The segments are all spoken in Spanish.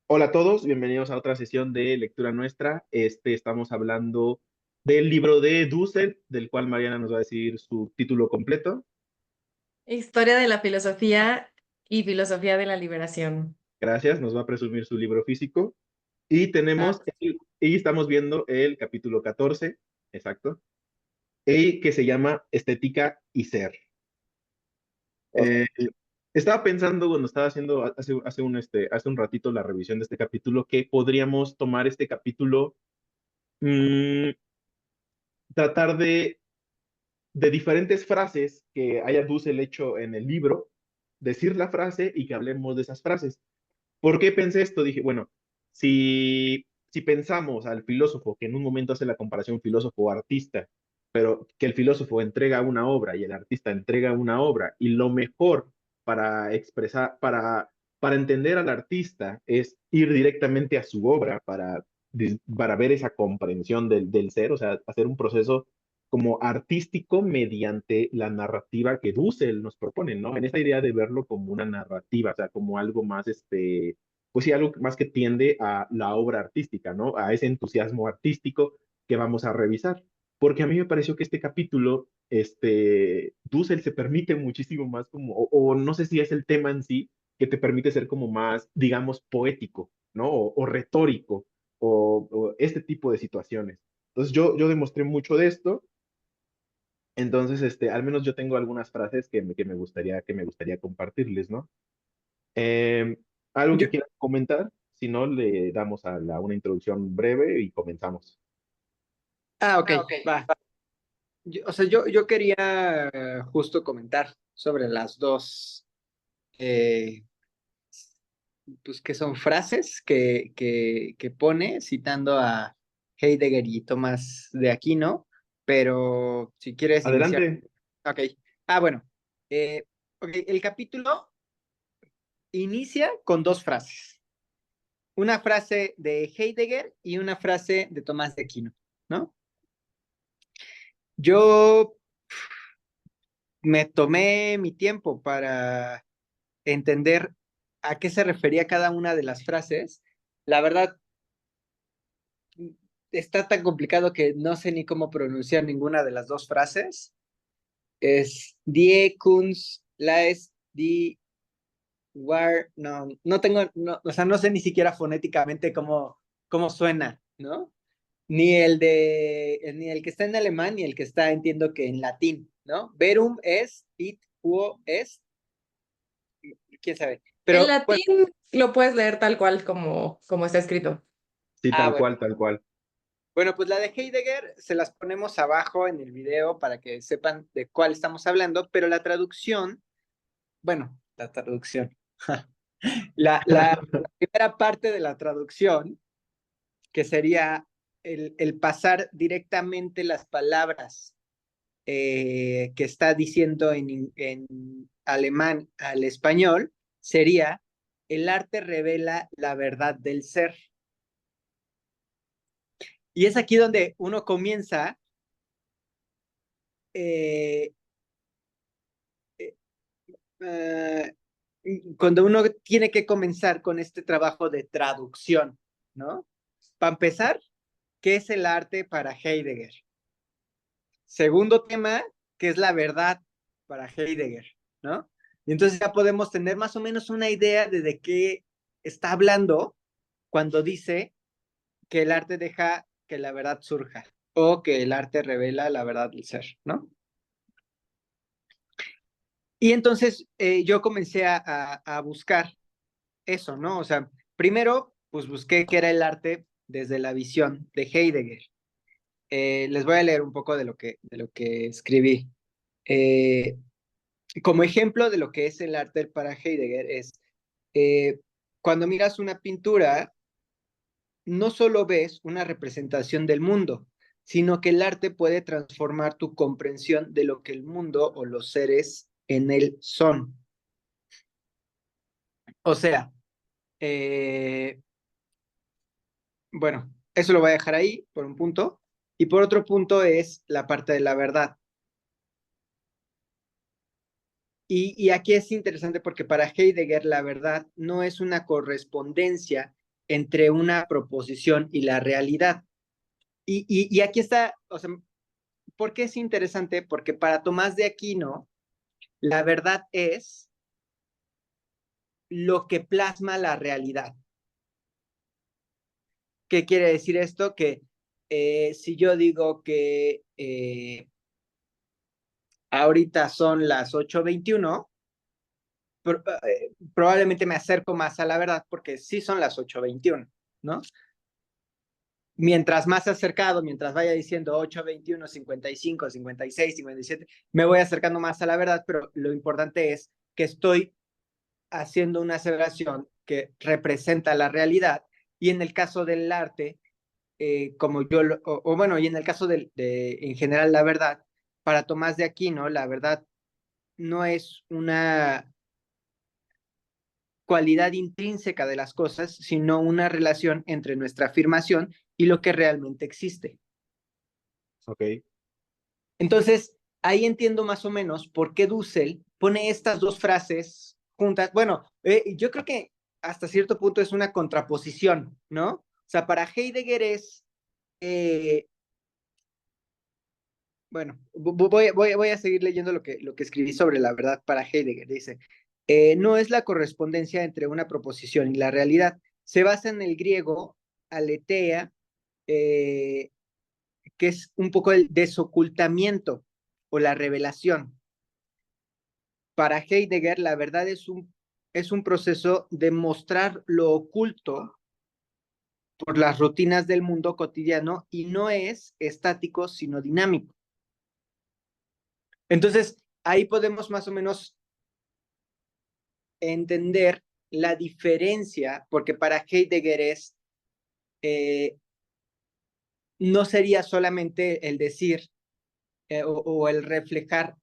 Hola a todos, bienvenidos a otra sesión de lectura nuestra. Estamos hablando del libro de Dussel, del cual Mariana nos va a decir su título completo. Historia de la filosofía y filosofía de la liberación. Gracias, nos va a presumir su libro físico. Y Ah, estamos viendo el capítulo 14, exacto, y que se llama Estética y Ser. ok. Eh, Estaba pensando cuando estaba haciendo hace un ratito la revisión de este capítulo, que podríamos tomar este capítulo, mm, tratar de diferentes frases que haya Dussel hecho en el libro, decir la frase y que hablemos de esas frases. ¿Por qué pensé esto? Dije, bueno, si pensamos al filósofo, que en un momento hace la comparación filósofo-artista, pero que el filósofo entrega una obra y el artista entrega una obra, y lo mejor para expresar, para entender al artista es ir directamente a su obra para ver esa comprensión del ser, o sea, hacer un proceso como artístico mediante la narrativa que Dussel nos propone, ¿no? En esta idea de verlo como una narrativa, o sea, como algo más, pues sí, algo más que tiende a la obra artística, ¿no? A ese entusiasmo artístico que vamos a revisar. Porque a mí me pareció que este capítulo, Dussel se permite muchísimo más como, o no sé si es el tema en sí, que te permite ser como más, digamos, poético, ¿no? O retórico, o este tipo de situaciones. Entonces yo demostré mucho de esto. Entonces, al menos yo tengo algunas frases que me gustaría compartirles, ¿no? Eh, ¿Algo Yo, que quieras comentar? Si no, le damos una introducción breve y comenzamos. ok, va. O sea, yo quería justo comentar sobre las dos, eh, pues que son frases que pone citando a Heidegger y Tomás de Aquino, pero si quieres iniciar. Adelante. Ok. Bueno. eh, ok, el capítulo inicia con dos frases. Una frase de Heidegger y una frase de Tomás de Aquino, ¿no? Yo me tomé mi tiempo para entender a qué se refería cada una de las frases. La verdad, está tan complicado que no sé ni cómo pronunciar ninguna de las dos frases. Es Die Kunst, Laes, Die War, no, no tengo, no, o sea, no sé ni siquiera fonéticamente cómo suena, ¿no? Ni el que está en alemán, ni el que está, entiendo que en latín, ¿no? Verum es, it, quo es, quién sabe. El Pero bueno, latín lo puedes leer tal cual como está escrito. Sí, tal bueno. cual, tal cual. Bueno, pues la de Heidegger se las ponemos abajo en el video para que sepan de cuál estamos hablando, pero la traducción, bueno, la traducción, la primera parte de la traducción, que sería el pasar directamente las palabras que está diciendo en alemán al español, sería: el arte revela la verdad del ser. Y es aquí donde uno comienza eh, eh, cuando uno tiene que comenzar con este trabajo de traducción, ¿no? Para empezar, ¿qué es el arte para Heidegger? Segundo tema, ¿qué es la verdad para Heidegger? ¿No? Y entonces ya podemos tener más o menos una idea de qué está hablando cuando dice que el arte deja que la verdad surja o que el arte revela la verdad del ser, ¿no? Y entonces yo comencé a buscar eso, ¿no? O sea, primero, pues busqué qué era el arte desde la visión de Heidegger. Les voy a leer un poco de lo que escribí. Eh, Como ejemplo de lo que es el arte para Heidegger es, eh, cuando miras una pintura, no solo ves una representación del mundo, sino que el arte puede transformar tu comprensión de lo que el mundo o los seres en él son. O sea, eh, bueno, eso lo voy a dejar ahí por un punto. Y por otro punto es la parte de la verdad. Y aquí es interesante porque para Heidegger la verdad no es una correspondencia entre una proposición y la realidad. Y aquí está, o sea, ¿por qué es interesante? Porque para Tomás de Aquino, la verdad es lo que plasma la realidad. ¿Qué quiere decir esto? Que si yo digo que ahorita son las 8:21, probablemente me acerco más a la verdad porque sí son las 8:21, ¿no? Mientras más acercado, mientras vaya diciendo 8:21, 55, 56, 57, me voy acercando más a la verdad, pero lo importante es que estoy haciendo una aseveración que representa la realidad y en el caso del arte, como yo, o bueno, y en el caso en general la verdad, para Tomás de Aquino, la verdad no es una cualidad intrínseca de las cosas, sino una relación entre nuestra afirmación y lo que realmente existe. Ok. Entonces, ahí entiendo más o menos por qué Dussel pone estas dos frases juntas. Bueno, yo creo que hasta cierto punto es una contraposición, ¿no? O sea, para Heidegger es, bueno, voy a seguir leyendo lo que escribí sobre la verdad para Heidegger. Dice, no es la correspondencia entre una proposición y la realidad. Se basa en el griego aletheia, eh, que es un poco el desocultamiento o la revelación. Para Heidegger, la verdad es un proceso de mostrar lo oculto por las rutinas del mundo cotidiano y no es estático, sino dinámico. Entonces, ahí podemos más o menos entender la diferencia, porque para Heidegger no sería solamente el decir o el reflejar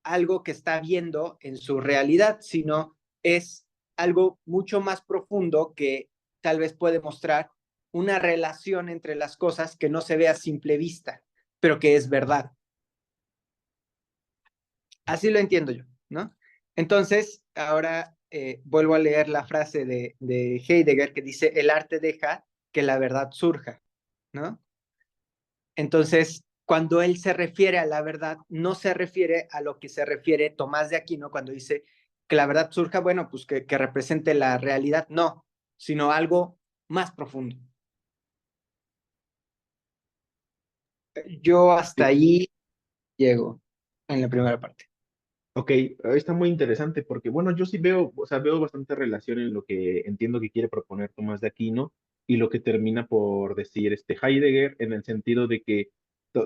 algo que está viendo en su realidad, sino es algo mucho más profundo que tal vez puede mostrar una relación entre las cosas que no se ve a simple vista, pero que es verdad. Así lo entiendo yo, ¿no? Entonces, ahora vuelvo a leer la frase de Heidegger que dice, el arte deja que la verdad surja, ¿no? Entonces, cuando él se refiere a la verdad, no se refiere a lo que se refiere Tomás de Aquino cuando dice que la verdad surja, bueno, pues que represente la realidad, no, sino algo más profundo. Yo hasta Sí. ahí llego en la primera parte. Ok, está muy interesante porque, bueno, yo sí veo, o sea, veo bastante relación en lo que entiendo que quiere proponer Tomás de Aquino y lo que termina por decir este Heidegger, en el sentido de que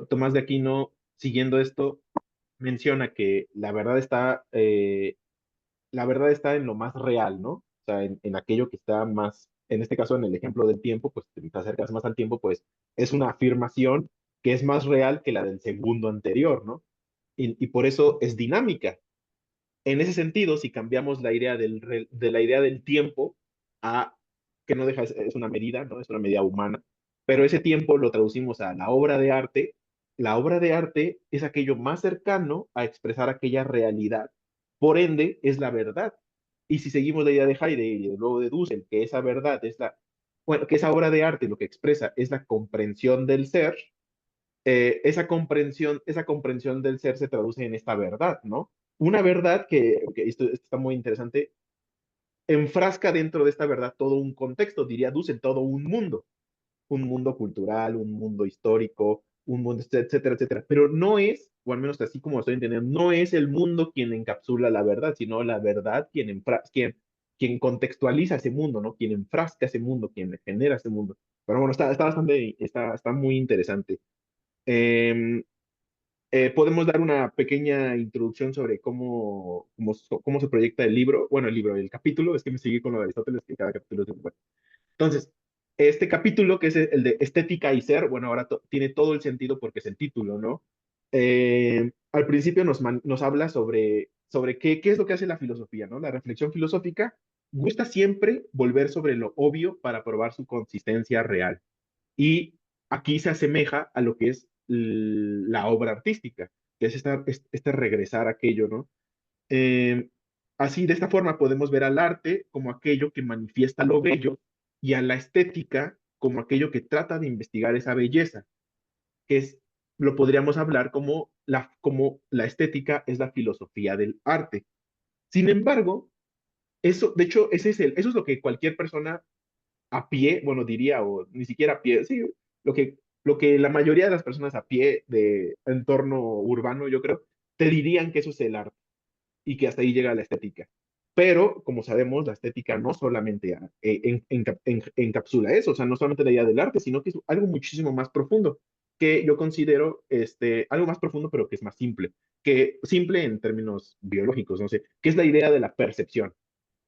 Tomás de Aquino, siguiendo esto, menciona que la verdad está en lo más real, ¿no? O sea, en aquello que está más, en este caso, en el ejemplo del tiempo, pues te acercas más al tiempo, pues es una afirmación que es más real que la del segundo anterior, ¿no? Y por eso es dinámica. En ese sentido, si cambiamos la idea de la idea del tiempo a que no deja, es una medida, ¿no? Es una medida humana, pero ese tiempo lo traducimos a la obra de arte. La obra de arte es aquello más cercano a expresar aquella realidad. Por ende, es la verdad. Y si seguimos la idea de Heidegger y luego de Dussel, que esa verdad es bueno, que esa obra de arte lo que expresa es la comprensión del ser, esa comprensión del ser se traduce en esta verdad, ¿no? Una verdad que esto está muy interesante, enfrasca dentro de esta verdad todo un contexto, diría Dussel, todo un mundo cultural, un mundo histórico, un mundo, etcétera, etcétera. Pero no es, o al menos así como lo estoy entendiendo, no es el mundo quien encapsula la verdad, sino la verdad quien contextualiza ese mundo, ¿no? Quien enfrasca ese mundo, quien genera ese mundo. Pero bueno, está muy interesante. Eh, podemos dar una pequeña introducción sobre cómo se proyecta el libro, bueno, el capítulo, es que me sigue con lo de Aristóteles, que cada capítulo es bueno. Entonces, este capítulo, que es el de estética y ser, bueno, ahora tiene todo el sentido porque es el título, ¿no? Al principio nos habla sobre qué es lo que hace la filosofía, ¿no? La reflexión filosófica gusta siempre volver sobre lo obvio para probar su consistencia real. Y aquí se asemeja a lo que es la obra artística, que es este regresar a aquello, ¿no? Eh, Así, de esta forma, podemos ver al arte como aquello que manifiesta lo bello y a la estética como aquello que trata de investigar esa belleza, que es, lo podríamos hablar como la estética es la filosofía del arte. Sin embargo, eso, de hecho, eso es lo que cualquier persona a pie, bueno, diría, o ni siquiera a pie, sí, lo que la mayoría de las personas a pie de entorno urbano, yo creo, te dirían que eso es el arte y que hasta ahí llega la estética. Pero, como sabemos, la estética no solamente encapsula eso, o sea, no solamente la idea del arte, sino que es algo muchísimo más profundo, que yo considero algo más profundo, pero que es más simple, que simple en términos biológicos, no sé, que es la idea de la percepción,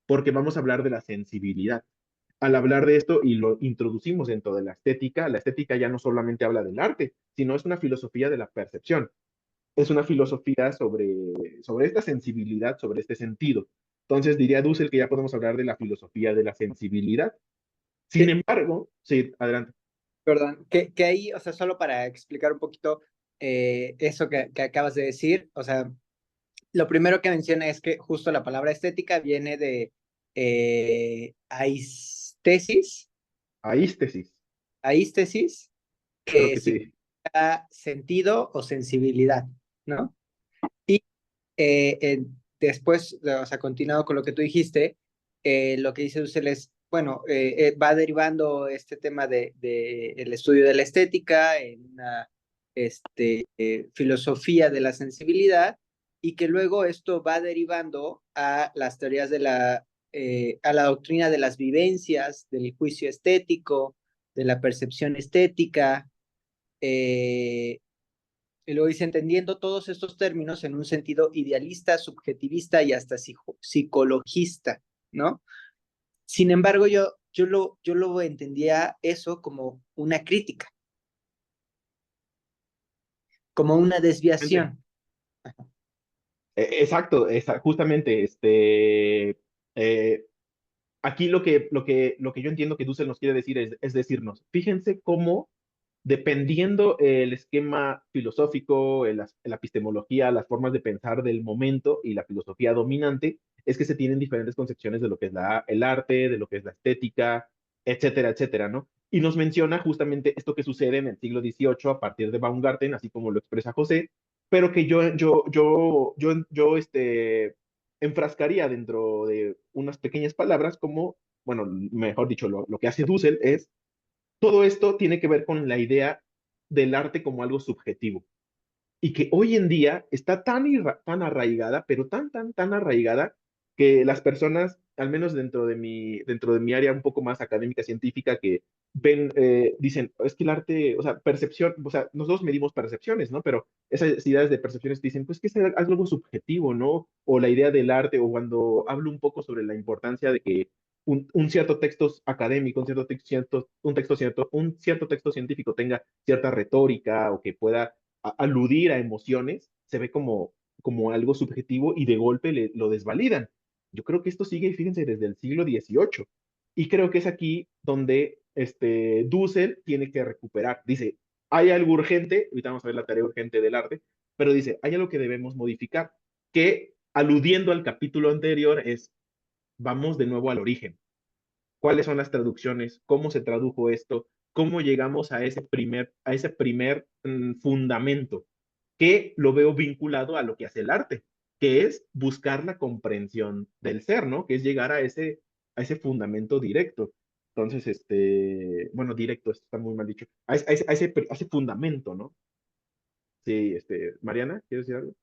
porque vamos a hablar de la sensibilidad. Al hablar de esto y lo introducimos dentro de la estética ya no solamente habla del arte, sino es una filosofía de la percepción, es una filosofía sobre esta sensibilidad, sobre este sentido. Entonces diría Dussel que ya podemos hablar de la filosofía de la sensibilidad. Sin Que, embargo, sí, adelante. perdón, que ahí, o sea, solo para explicar un poquito eso que acabas de decir, o sea, lo primero que menciona es que justo la palabra estética viene de aistesis, Aístesis, aístesis, creo que que sí. significa sentido o sensibilidad, ¿no? Y después, o sea, continuado con lo que tú dijiste, lo que dice Dussel es, bueno, va derivando este tema de el estudio de la estética en una filosofía de la sensibilidad y que luego esto va derivando a las teorías a la doctrina de las vivencias, del juicio estético, de la percepción estética, eh, y luego dice, entendiendo todos estos términos en un sentido idealista, subjetivista y hasta psicologista, ¿no? Sin embargo, yo lo entendía eso como una crítica, como una desviación. Exacto, justamente, aquí lo que yo entiendo que Dussel nos quiere decir es decirnos, fíjense cómo dependiendo el esquema filosófico, la epistemología, las formas de pensar del momento y la filosofía dominante, es que se tienen diferentes concepciones de lo que es el arte, de lo que es la estética, etcétera, etcétera, ¿no? Y nos menciona justamente esto que sucede en el siglo XVIII a partir de Baumgarten, así como lo expresa José, pero que yo enfrascaría dentro de unas pequeñas palabras como, bueno, mejor dicho, lo que hace Dussel es todo esto tiene que ver con la idea del arte como algo subjetivo y que hoy en día está tan arraigada, pero tan arraigada que las personas, al menos dentro de mi área un poco más académica, científica, que ven, dicen, es que el arte, o sea, percepción, o sea, nosotros medimos percepciones, ¿no? Pero esas ideas de percepciones dicen, pues que es algo subjetivo, ¿no? O la idea del arte, o cuando hablo un poco sobre la importancia de que un cierto texto académico, un cierto texto científico tenga cierta retórica o que pueda aludir a emociones, se ve como algo subjetivo y de golpe lo desvalidan. Yo creo que esto sigue, fíjense, desde el siglo XVIII. Y creo que es aquí donde Dussel tiene que recuperar. Dice, hay algo urgente, ahorita vamos a ver la tarea urgente del arte, pero dice, hay algo que debemos modificar, que aludiendo al capítulo anterior es, vamos de nuevo al origen. ¿Cuáles son las traducciones? ¿Cómo se tradujo esto? ¿Cómo llegamos a ese primer fundamento? Que lo veo vinculado a lo que hace el arte, que es buscar la comprensión del ser, ¿no? Que es llegar a ese fundamento directo. Entonces, bueno, directo, esto está muy mal dicho, a ese fundamento, ¿no? Sí, Mariana, ¿quieres decir algo?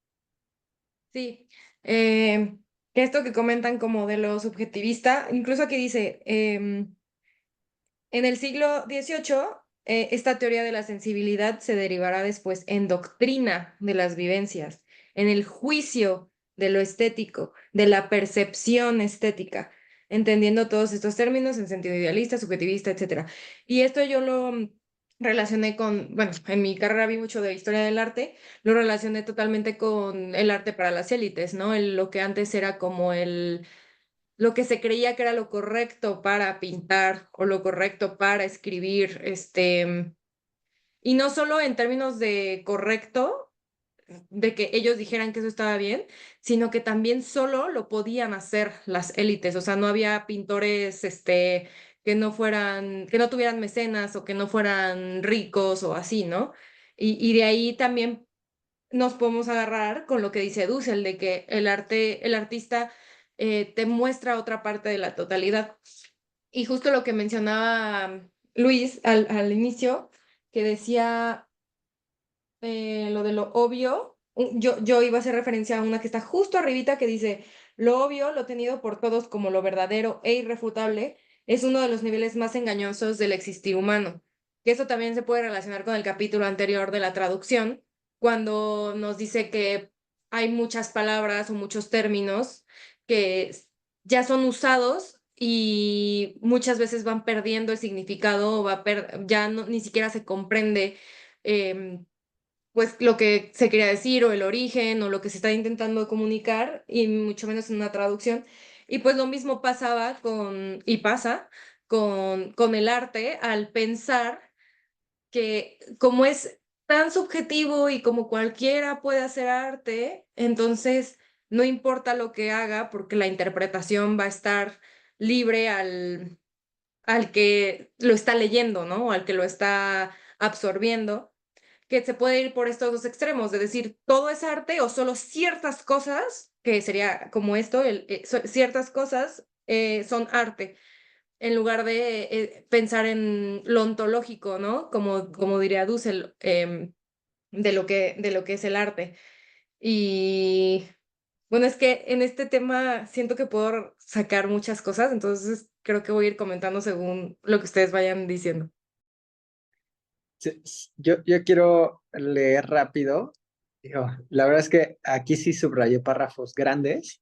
Sí, eh, que esto que comentan como de lo subjetivista, incluso aquí dice, en el siglo XVIII, esta teoría de la sensibilidad se derivará después en doctrina de las vivencias, en el juicio de lo estético, de la percepción estética, entendiendo todos estos términos en sentido idealista, subjetivista, etcétera. Y esto yo lo relacioné con, bueno, en mi carrera vi mucho de historia del arte, lo relacioné totalmente con el arte para las élites, ¿no? Lo que antes era como lo que se creía que era lo correcto para pintar o lo correcto para escribir, y no solo en términos de correcto, de que ellos dijeran que eso estaba bien, sino que también solo lo podían hacer las élites, o sea, no había pintores, que no tuvieran mecenas o que no fueran ricos o así, ¿no? Y de ahí también nos podemos agarrar con lo que dice Dussel, de que el artista te muestra otra parte de la totalidad. Y justo lo que mencionaba Luis al inicio, que decía lo de lo obvio, yo iba a hacer referencia a una que está justo arribita que dice, lo obvio, lo tenido por todos como lo verdadero e irrefutable, es uno de los niveles más engañosos del existir humano. Que eso también se puede relacionar con el capítulo anterior de la traducción, cuando nos dice que hay muchas palabras o muchos términos que ya son usados y muchas veces van perdiendo el significado o ya ni siquiera se comprende. em, pues lo que se quería decir o el origen o lo que se está intentando comunicar y mucho menos en una traducción. Y pues lo mismo pasaba y pasa con el arte al pensar que como es tan subjetivo y como cualquiera puede hacer arte, entonces no importa lo que haga porque la interpretación va a estar libre al que lo está leyendo, ¿no? O al que lo está absorbiendo, que se puede ir por estos dos extremos, de decir todo es arte o solo ciertas cosas, que sería como esto, ciertas cosas son arte, en lugar de pensar en lo ontológico, ¿no? Como diría Dussel, de lo que es el arte. Y bueno, es que en este tema siento que puedo sacar muchas cosas, entonces creo que voy a ir comentando según lo que ustedes vayan diciendo. Sí, yo quiero leer rápido. Digo, la verdad es que aquí sí subrayé párrafos grandes,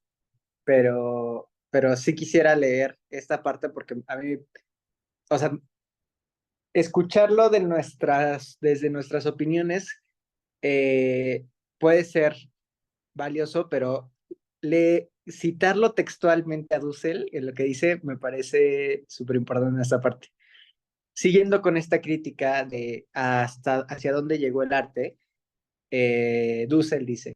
pero sí quisiera leer esta parte porque a mí, o sea, escucharlo desde nuestras opiniones puede ser valioso, pero citarlo textualmente a Dussel, en lo que dice, me parece súper importante en esta parte. Siguiendo con esta crítica de hacia dónde llegó el arte, Dussel dice,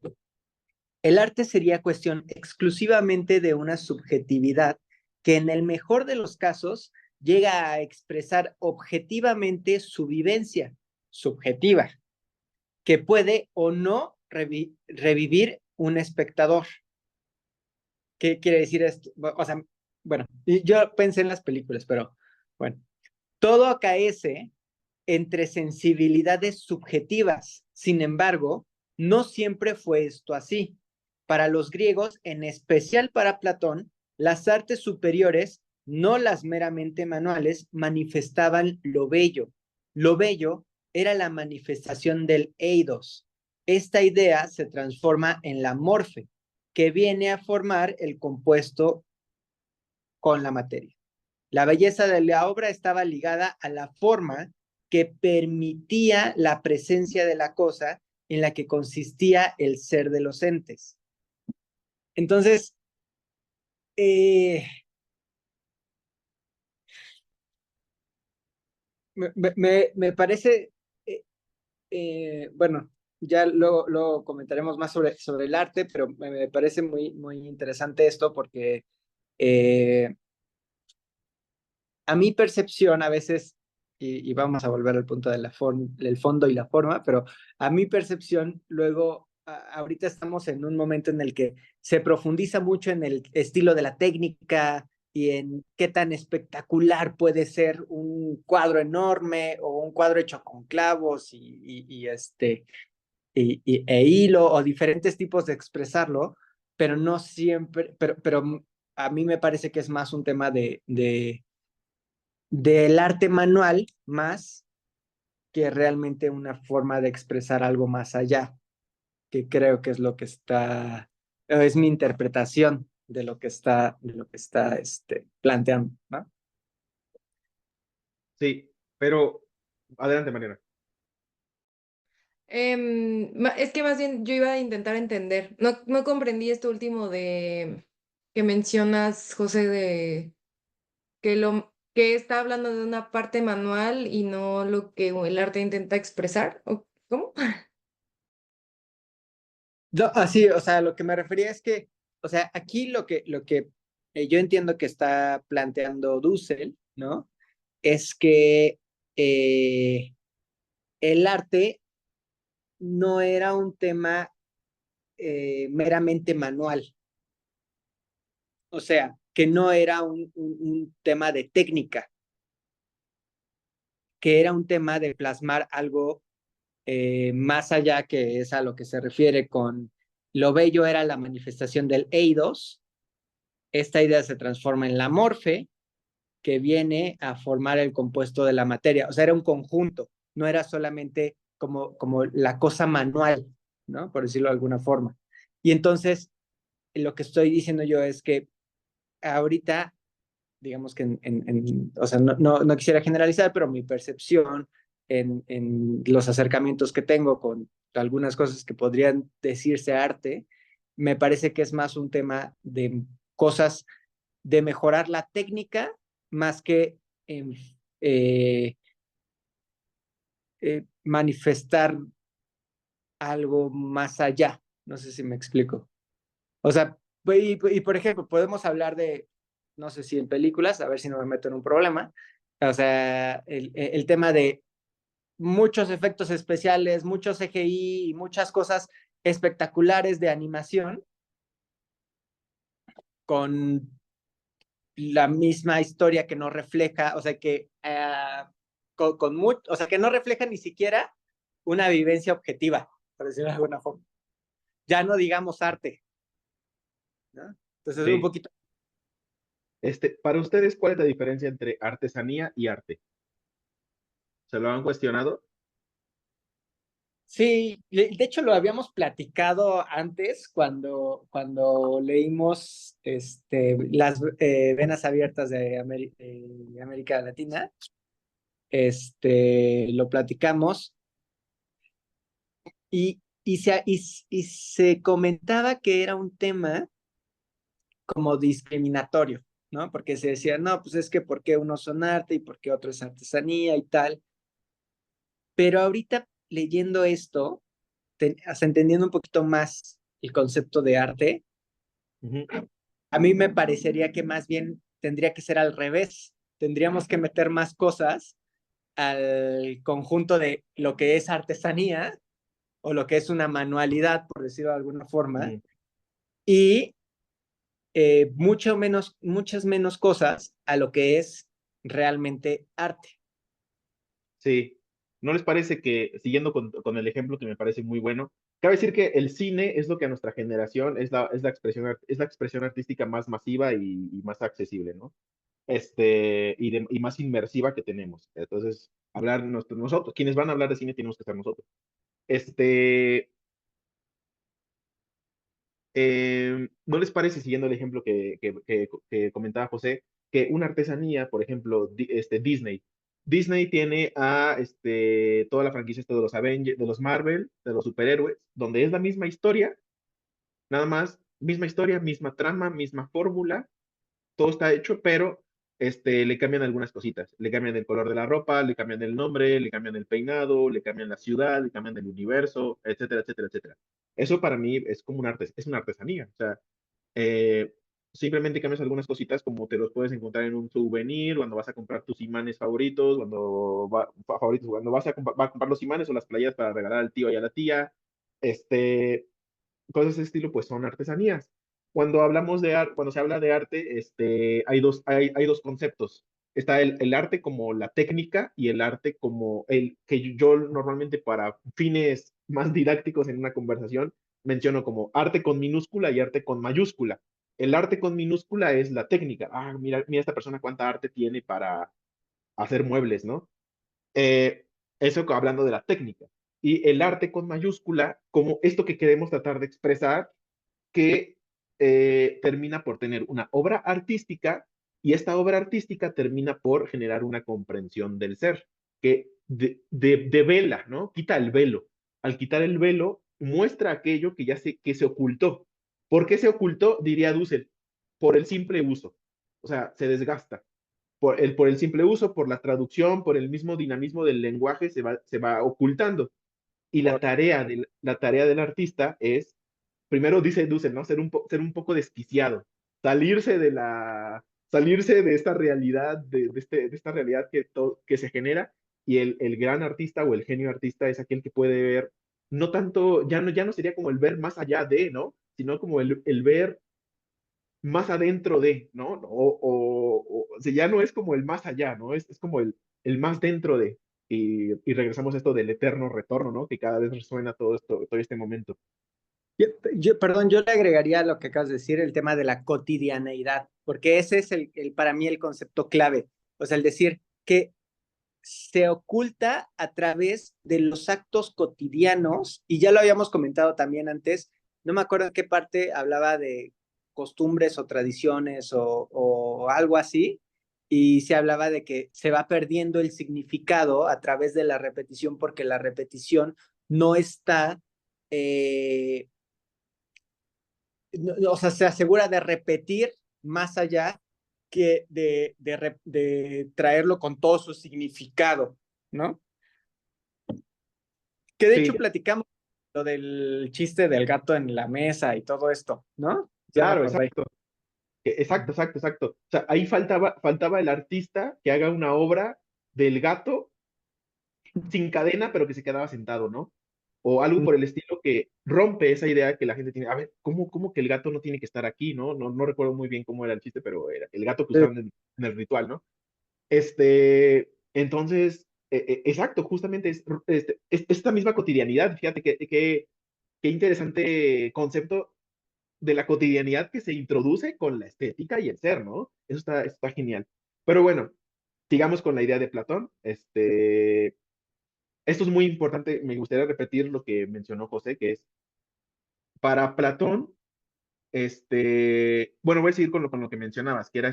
el arte sería cuestión exclusivamente de una subjetividad que en el mejor de los casos llega a expresar objetivamente su vivencia subjetiva, que puede o no revivir un espectador. ¿Qué quiere decir esto? O sea, bueno, yo pensé en las películas, pero bueno, todo acaece entre sensibilidades subjetivas. Sin embargo, no siempre fue esto así. Para los griegos, en especial para Platón, las artes superiores, no las meramente manuales, manifestaban lo bello. Lo bello era la manifestación del eidos. Esta idea se transforma en la morfe, que viene a formar el compuesto con la materia. La belleza de la obra estaba ligada a la forma que permitía la presencia de la cosa en la que consistía el ser de los entes. Entonces, eh, me parece, bueno, ya luego comentaremos más sobre el arte, pero me parece muy interesante esto porque a mi percepción a veces, y vamos a volver al punto de del fondo y la forma, pero a mi percepción luego, ahorita estamos en un momento en el que se profundiza mucho en el estilo de la técnica y en qué tan espectacular puede ser un cuadro enorme o un cuadro hecho con clavos e hilo o diferentes tipos de expresarlo, pero no siempre, pero a mí me parece que es más un tema del arte manual más que realmente una forma de expresar algo más allá, que creo que es lo que es mi interpretación de lo que está planteando, ¿no? Sí, pero adelante, Mariana. Es que más bien yo iba a intentar entender. No comprendí esto último de que mencionas, José, de que está hablando de una parte manual y no lo que el arte intenta expresar. ¿O cómo? Así, o sea, lo que me refería es que, o sea, aquí lo que yo entiendo que está planteando Dussel, ¿no? es que el arte no era un tema meramente manual, o sea, que no era un tema de técnica, que era un tema de plasmar algo más allá, que es a lo que se refiere con lo bello era la manifestación del eidos. Esta idea se transforma en la morfe, que viene a formar el compuesto de la materia. O sea, era un conjunto, no era solamente como la cosa manual, ¿no? Por decirlo de alguna forma. Y entonces, lo que estoy diciendo yo es que ahorita, digamos que o sea, no quisiera generalizar, pero mi percepción en los acercamientos que tengo con algunas cosas que podrían decirse arte, me parece que es más un tema de cosas de mejorar la técnica más que en, eh, manifestar algo más allá. No sé si me explico. O sea, y por ejemplo, podemos hablar de, no sé si en películas, a ver si no me meto en un problema. O sea, el tema de muchos efectos especiales, muchos CGI y muchas cosas espectaculares de animación con la misma historia que no refleja, o sea, que o sea, que no refleja ni siquiera una vivencia objetiva, por decirlo de alguna forma. Ya no digamos arte, ¿no? Entonces es un Sí. poquito. Para ustedes, ¿cuál es la diferencia entre artesanía y arte? ¿Se lo han cuestionado? Sí, de hecho lo habíamos platicado antes cuando leímos las venas abiertas de América Latina. Lo platicamos y se comentaba que era un tema como discriminatorio, ¿no? Porque se decía, no, pues es que ¿por qué unos son arte y por qué otro es artesanía y tal? Pero ahorita leyendo esto, hasta entendiendo un poquito más el concepto de arte, Ujú. a mí me parecería que más bien tendría que ser al revés. Tendríamos que meter más cosas al conjunto de lo que es artesanía o lo que es una manualidad, por decirlo de alguna forma, Ujú. y muchas menos cosas a lo que es realmente arte. Sí. ¿No les parece que, siguiendo con el ejemplo que me parece muy bueno, cabe decir que el cine es lo que a nuestra generación es la expresión artística más masiva y más accesible, ¿no? Y más inmersiva que tenemos. Entonces, nosotros, quienes van a hablar de cine, tenemos que ser nosotros. Este, ¿No les parece, siguiendo el ejemplo que comentaba José, que una artesanía, por ejemplo, Disney tiene toda la franquicia de los Avengers, de los Marvel, de los superhéroes, donde es la misma historia, nada más, misma historia, misma trama, misma fórmula, todo está hecho, pero le cambian algunas cositas. Le cambian el color de la ropa, le cambian el nombre, le cambian el peinado, le cambian la ciudad, le cambian el universo, etcétera, etcétera, etcétera. Eso para mí es como es una artesanía. O sea, eh, simplemente cambias algunas cositas como te los puedes encontrar en un souvenir, cuando vas a comprar tus imanes favoritos, cuando va a comprar los imanes o las playas para regalar al tío y a la tía. Este, Cosas de ese estilo, pues son artesanías. Cuando se habla de arte, hay dos conceptos. Está el arte como la técnica y el arte como el que yo normalmente para fines más didácticos en una conversación menciono como arte con minúscula y arte con mayúscula. El arte con minúscula es la técnica. Ah, mira esta persona cuánta arte tiene para hacer muebles, ¿no? Eh, Eso hablando de la técnica. Y el arte con mayúscula, como esto que queremos tratar de expresar, que termina por tener una obra artística y esta obra artística termina por generar una comprensión del ser, que devela, ¿no? Quita el velo. Al quitar el velo, muestra aquello que se ocultó. ¿Por qué se ocultó? Diría Dussel, por el simple uso. O sea, se desgasta por el simple uso, por la traducción, por el mismo dinamismo del lenguaje, se va ocultando. Y la tarea del artista es, primero dice Dussel, ¿no? Ser un poco desquiciado, salirse salirse de esta realidad, de esta realidad que se genera, y el gran artista o el genio artista es aquel que puede ver, no tanto, ya no sería como el ver más allá de, ¿no? Sino como el ver más adentro de, ¿no? O sea, ya no es como el más allá, ¿no? Es como el más dentro de. Y regresamos a esto del eterno retorno, ¿no? Que cada vez resuena todo esto, todo este momento. Perdón, yo le agregaría a lo que acabas de decir el tema de la cotidianeidad, porque ese es para mí el concepto clave. O sea, el decir que se oculta a través de los actos cotidianos, y ya lo habíamos comentado también antes, no me acuerdo en qué parte hablaba de costumbres o tradiciones o algo así, y se hablaba de que se va perdiendo el significado a través de la repetición porque la repetición no está, o sea, se asegura de repetir más allá que de traerlo con todo su significado, ¿no? Que de Sí, hecho platicamos lo del chiste del gato en la mesa y todo esto, ¿no? Ya me claro, acordé. exacto. Exacto, exacto, exacto. O sea, ahí faltaba el artista que haga una obra del gato sin cadena, pero que se quedaba sentado, ¿no? O algo por el estilo que rompe esa idea que la gente tiene. A ver, ¿cómo que el gato no tiene que estar aquí, ¿no? No recuerdo muy bien cómo era el chiste, pero era el gato que usaban en el ritual, ¿no? Entonces, exacto, justamente es esta misma cotidianidad. Fíjate qué interesante concepto de la cotidianidad que se introduce con la estética y el ser, ¿no? Está genial. Pero bueno, sigamos con la idea de Platón. Esto es muy importante, me gustaría repetir lo que mencionó José, que es, para Platón, bueno, voy a seguir con lo que mencionabas, que era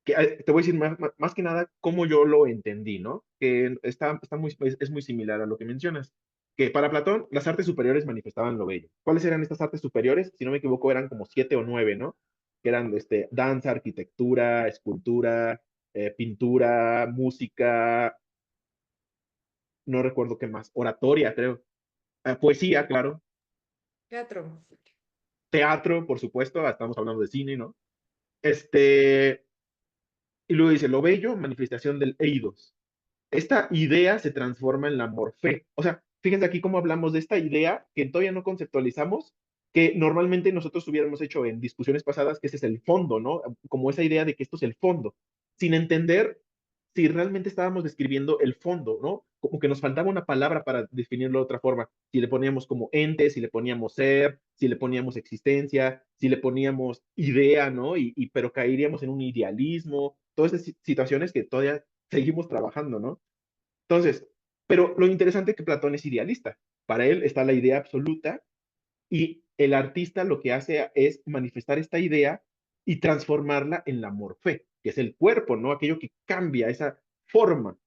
te voy a decir más que nada cómo yo lo entendí, ¿no? Que es muy similar a lo que mencionas. Que para Platón, las artes superiores manifestaban lo bello. ¿Cuáles eran estas artes superiores? Si no me equivoco, eran como 7 o 9, ¿no? Que eran danza, arquitectura, escultura, pintura, música, no recuerdo qué más, oratoria, creo. Poesía, claro. Teatro. Teatro, por supuesto, estamos hablando de cine, ¿no? Este, y luego dice, lo bello, manifestación del eidos. Esta idea se transforma en la morfé. O sea, fíjense aquí cómo hablamos de esta idea que todavía no conceptualizamos, que normalmente nosotros hubiéramos hecho en discusiones pasadas, que ese es el fondo, ¿no? Como esa idea de que esto es el fondo, sin entender si realmente estábamos describiendo el fondo, ¿no? Como que nos faltaba una palabra para definirlo de otra forma. Si le poníamos como ente, si le poníamos ser, si le poníamos existencia, si le poníamos idea, ¿no? Pero caeríamos en un idealismo, todas esas situaciones que todavía seguimos trabajando, ¿no? Entonces, pero lo interesante es que Platón es idealista. Para él está la idea absoluta y el artista lo que hace es manifestar esta idea y transformarla en la morfé, que es el cuerpo, ¿no? Aquello que cambia esa forma,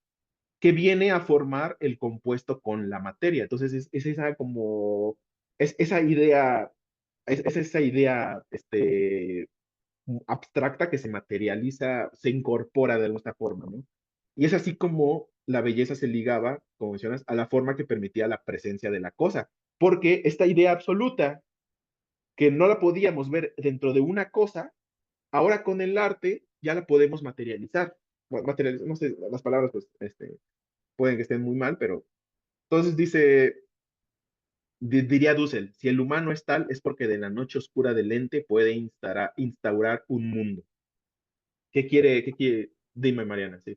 que viene a formar el compuesto con la materia. Entonces, es esa como, es esa idea, es esa idea, abstracta que se materializa, se incorpora de alguna forma, ¿no? Y es así como la belleza se ligaba, como mencionas, a la forma que permitía la presencia de la cosa, porque esta idea absoluta, que no la podíamos ver dentro de una cosa, ahora con el arte ya la podemos materializar. Bueno, no sé, las palabras pues, pueden que estén muy mal, pero entonces dice, diría Dussel, si el humano es tal, es porque de la noche oscura del ente puede instaurar un mundo. Qué quiere? Dime, Mariana, sí.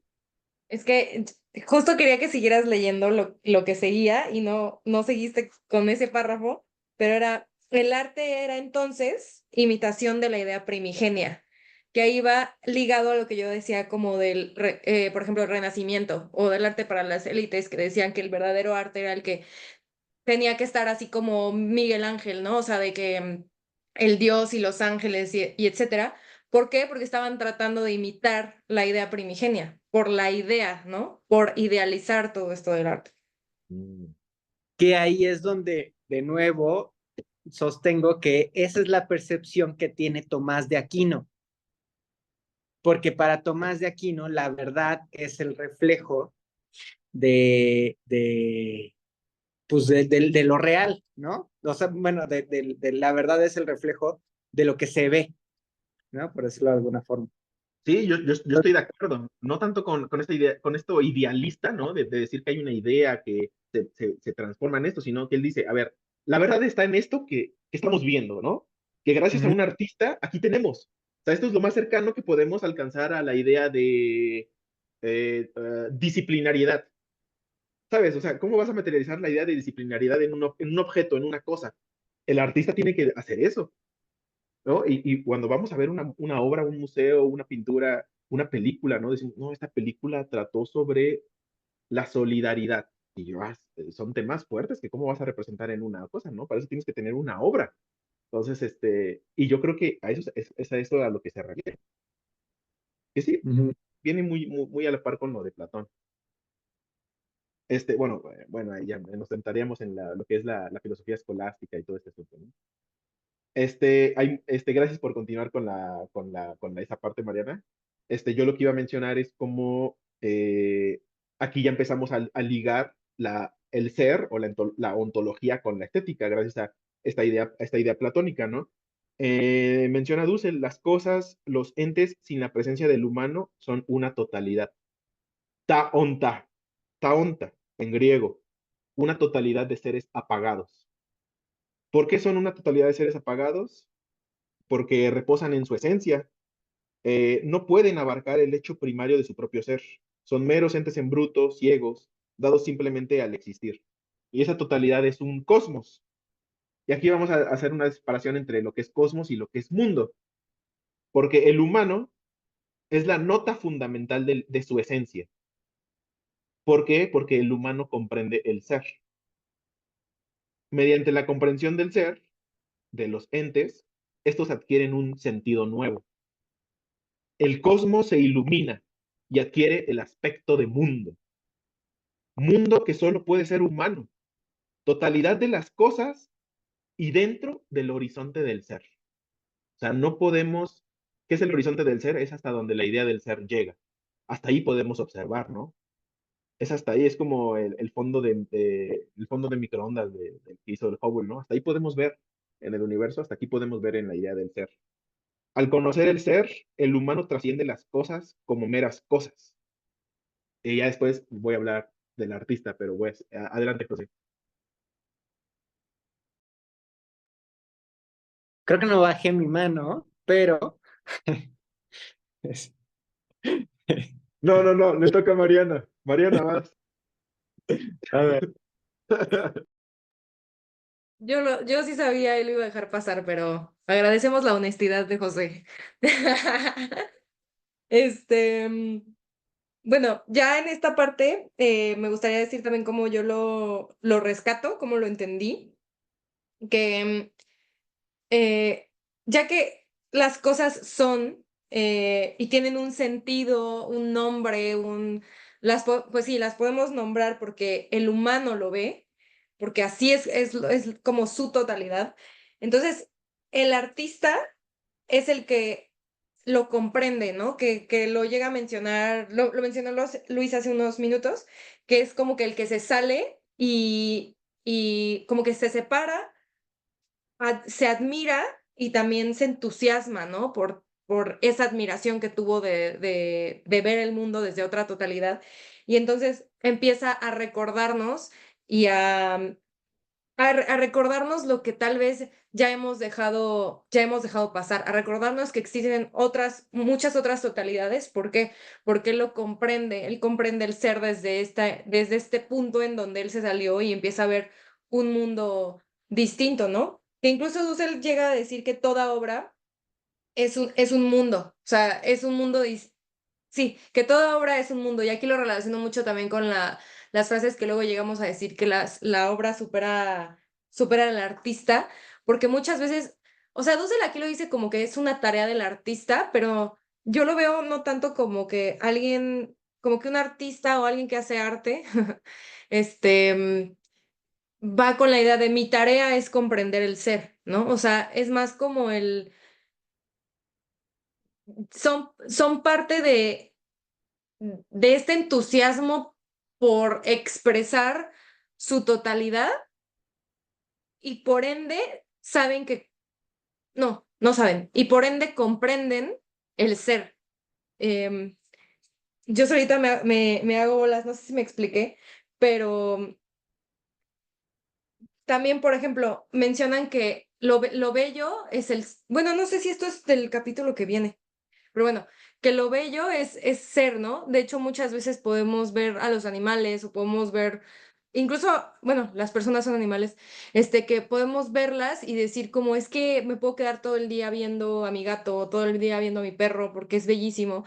Es que justo quería que siguieras leyendo lo que seguía y no seguiste con ese párrafo, pero el arte era entonces imitación de la idea primigenia, que ahí va ligado a lo que yo decía como por ejemplo, el Renacimiento o del arte para las élites, que decían que el verdadero arte era el que tenía que estar así como Miguel Ángel, ¿no? O sea, de que el Dios y los ángeles y etcétera. ¿Por qué? Porque estaban tratando de imitar la idea primigenia, por la idea, ¿no? Por idealizar todo esto del arte. Mm. Que ahí es donde, de nuevo, sostengo que esa es la percepción que tiene Tomás de Aquino, porque para Tomás de Aquino la verdad es el reflejo pues de lo real, ¿no? O sea, bueno, la verdad es el reflejo de lo que se ve, ¿no? Por decirlo de alguna forma. Sí, yo estoy de acuerdo. No tanto con esta idea, con esto idealista, ¿no? De decir que hay una idea que se transforma en esto, sino que él dice, a ver, la verdad está en esto que estamos viendo, ¿no? Que gracias a Ujú. un artista, aquí tenemos. O sea, esto es lo más cercano que podemos alcanzar a la idea de disciplinariedad. ¿Sabes? O sea, ¿cómo vas a materializar la idea de disciplinariedad en un objeto, en una cosa? El artista tiene que hacer eso, ¿no? Y cuando vamos a ver una obra, un museo, una pintura, una película, ¿no? Decimos, no, esta película trató sobre la solidaridad. Y yo, son temas fuertes que cómo vas a representar en una cosa, ¿no? Para eso tienes que tener una obra. Entonces, y yo creo que a eso es a eso a lo que se refiere. Que sí, Ujú. viene muy a la par con lo de Platón. Bueno, ahí ya nos sentaríamos en lo que es la filosofía escolástica y todo este asunto, ¿no? Gracias por continuar con esa parte, Mariana. Yo lo que iba a mencionar es cómo aquí ya empezamos a ligar el ser o la ontología con la estética, gracias a esta idea platónica, ¿no? Menciona Dussel, las cosas, los entes sin la presencia del humano son una totalidad. Taonta, taonta, en griego, una totalidad de seres apagados. ¿Por qué son una totalidad de seres apagados? Porque reposan en su esencia, no pueden abarcar el hecho primario de su propio ser. Son meros entes en bruto, ciegos, dados simplemente al existir. Y esa totalidad es un cosmos. Y aquí vamos a hacer una separación entre lo que es cosmos y lo que es mundo. Porque el humano es la nota fundamental de su esencia. ¿Por qué? Porque el humano comprende el ser. Mediante la comprensión del ser, de los entes, estos adquieren un sentido nuevo. El cosmos se ilumina y adquiere el aspecto de mundo. Mundo que solo puede ser humano. Totalidad de las cosas y dentro del horizonte del ser. O sea, no podemos, ¿qué es el horizonte del ser? Es hasta donde la idea del ser llega. Hasta ahí podemos observar, ¿no? Es hasta ahí, es como el fondo el fondo de microondas que hizo el Hubble, ¿no? Hasta ahí podemos ver en el universo, hasta aquí podemos ver en la idea del ser. Al conocer el ser, el humano trasciende las cosas como meras cosas. Y ya después voy a hablar del artista, pero pues, adelante, José. Creo que no bajé mi mano, pero es- No, no, no, le toca a Mariana. Mariana, vas. a ver, Yo sí sabía y lo iba a dejar pasar, pero agradecemos la honestidad de José. Este, bueno, ya en esta parte me gustaría decir también cómo yo lo rescato, cómo lo entendí, que eh, ya que las cosas son y tienen un sentido, un nombre, pues sí, las podemos nombrar porque el humano lo ve, porque así es como su totalidad. Entonces, el artista es el que lo comprende, ¿no? Que lo llega a mencionar, lo mencionó Luis hace unos minutos, que es como que el que se sale y como que se separa, se admira y también se entusiasma, ¿no? Por esa admiración que tuvo de ver el mundo desde otra totalidad. Y entonces empieza a recordarnos y a recordarnos lo que tal vez ya hemos dejado pasar, a recordarnos que existen muchas otras totalidades. ¿Por qué? Porque él comprende el ser desde este punto en donde él se salió y empieza a ver un mundo distinto, ¿no? Que incluso Dussel llega a decir que toda obra es un mundo, o sea, es un mundo. Sí, que toda obra es un mundo, y aquí lo relaciono mucho también con las frases que luego llegamos a decir que la obra supera al artista, porque muchas veces, o sea, Dussel aquí lo dice como que es una tarea del artista, pero yo lo veo no tanto como que alguien, como que un artista o alguien que hace arte, este, va con la idea de mi tarea es comprender el ser, ¿no? O sea, es más como son parte de este entusiasmo por expresar su totalidad y por ende no saben, y por ende comprenden el ser. em, yo solita me hago bolas, no sé si me expliqué, pero también, por ejemplo, mencionan que lo bello es bueno, no sé si esto es del capítulo que viene, pero bueno, que lo bello es ser, ¿no? De hecho, muchas veces podemos ver a los animales o podemos ver, incluso, bueno, las personas son animales, que podemos verlas y decir como es que me puedo quedar todo el día viendo a mi gato o todo el día viendo a mi perro porque es bellísimo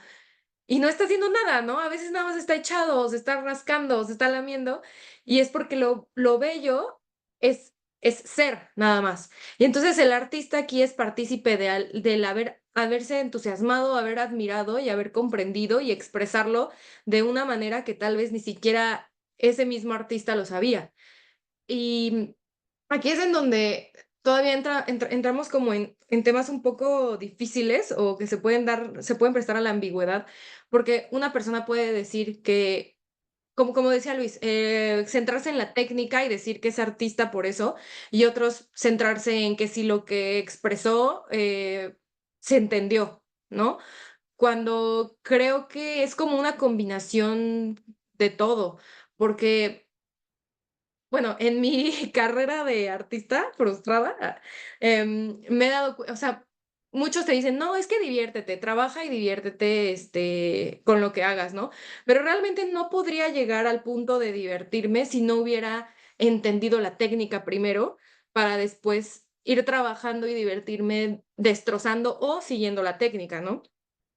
y no está haciendo nada, ¿no? A veces nada más está echado, se está rascando, se está lamiendo, y es porque lo bello es ser, nada más. Y entonces el artista aquí es partícipe del haberse entusiasmado, haber admirado y haber comprendido y expresarlo de una manera que tal vez ni siquiera ese mismo artista lo sabía. Y aquí es en donde todavía entramos como en temas un poco difíciles o que se pueden prestar a la ambigüedad, porque una persona puede decir que, como decía Luis, centrarse en la técnica y decir que es artista por eso, y otros centrarse en que si lo que expresó se entendió, ¿no? Cuando creo que es como una combinación de todo, porque bueno, en mi carrera de artista frustrada, me he dado, o sea, muchos te dicen, no, es que diviértete, trabaja y diviértete, con lo que hagas, ¿no? Pero realmente no podría llegar al punto de divertirme si no hubiera entendido la técnica primero para después ir trabajando y divertirme destrozando o siguiendo la técnica, ¿no?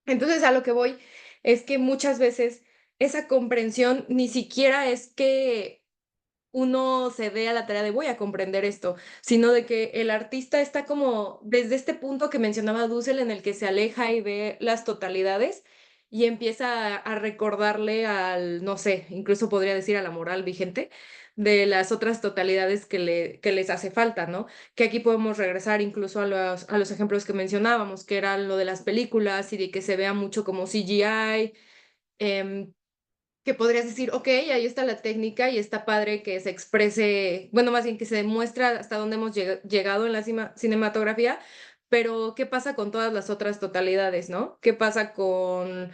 Entonces, a lo que voy es que muchas veces esa comprensión ni siquiera es que uno se dé a la tarea de voy a comprender esto, sino de que el artista está como desde este punto que mencionaba Dussel en el que se aleja y ve las totalidades y empieza a recordarle al, no sé, incluso podría decir a la moral vigente de las otras totalidades que les hace falta, ¿no? Que aquí podemos regresar incluso a los ejemplos que mencionábamos, que era lo de las películas y de que se vea mucho como CGI, que podrías decir, ok, ahí está la técnica y está padre que se exprese, bueno, más bien que se demuestra hasta dónde hemos llegado en la cinematografía, pero ¿qué pasa con todas las otras totalidades, no? ¿Qué pasa con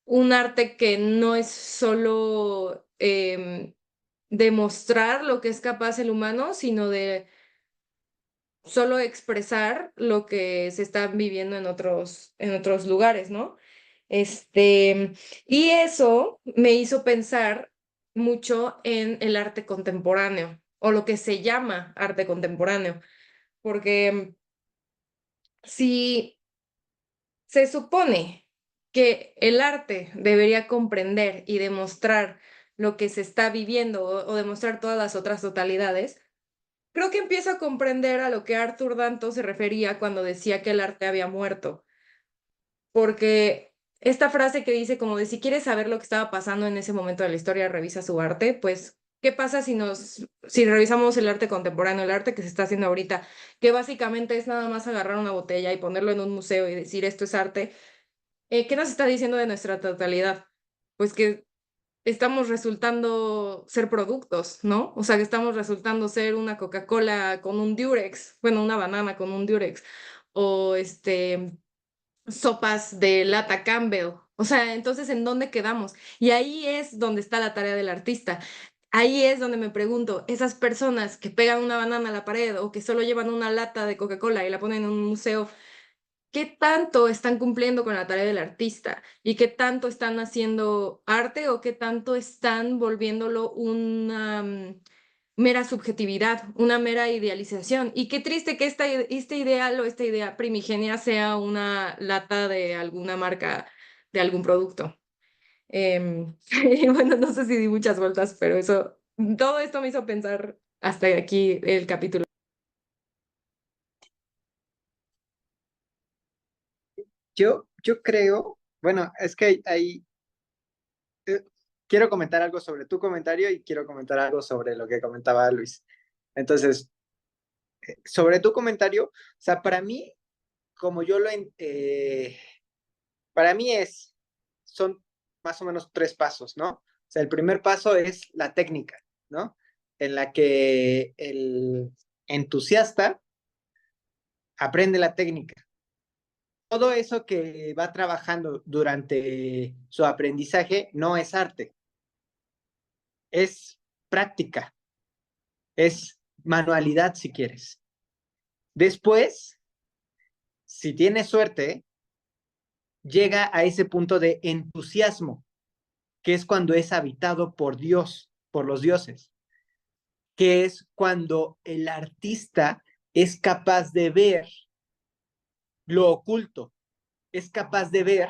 un arte que no es solo demostrar lo que es capaz el humano, sino de solo expresar lo que se está viviendo en otros lugares, ¿no? Este, y eso me hizo pensar mucho en el arte contemporáneo, o lo que se llama arte contemporáneo, porque si se supone que el arte debería comprender y demostrar lo que se está viviendo o demostrar todas las otras totalidades, creo que empiezo a comprender a lo que Arthur Danto se refería cuando decía que el arte había muerto, porque esta frase que dice como de si quieres saber lo que estaba pasando en ese momento de la historia, revisa su arte, pues, ¿qué pasa si revisamos el arte contemporáneo, el arte que se está haciendo ahorita, que básicamente es nada más agarrar una botella y ponerlo en un museo y decir esto es arte? ¿Qué nos está diciendo de nuestra totalidad? Pues que estamos resultando ser productos, ¿no? O sea, que estamos resultando ser una Coca-Cola con un Durex, bueno, una banana con un Durex, o sopas de lata Campbell. O sea, entonces, ¿en dónde quedamos? Y ahí es donde está la tarea del artista. Ahí es donde me pregunto, esas personas que pegan una banana a la pared o que solo llevan una lata de Coca-Cola y la ponen en un museo, ¿qué tanto están cumpliendo con la tarea del artista? ¿Y qué tanto están haciendo arte o qué tanto están volviéndolo una mera subjetividad, una mera idealización? Y qué triste que este ideal o esta idea primigenia sea una lata de alguna marca, de algún producto. Y bueno, no sé si di muchas vueltas, pero todo esto me hizo pensar hasta aquí el capítulo. Yo creo, bueno, es que eh, quiero comentar algo sobre tu comentario y quiero comentar algo sobre lo que comentaba Luis. Entonces, sobre tu comentario, o sea, para mí, como yo para mí son más o menos tres pasos, ¿no? O sea, el primer paso es la técnica, ¿no? En la que el entusiasta aprende la técnica. todo eso que va trabajando durante su aprendizaje no es arte, es práctica, es manualidad si quieres. Después, si tiene suerte, llega a ese punto de entusiasmo, que es cuando es habitado por Dios, por los dioses, que es cuando el artista es capaz de ver lo oculto, es capaz de ver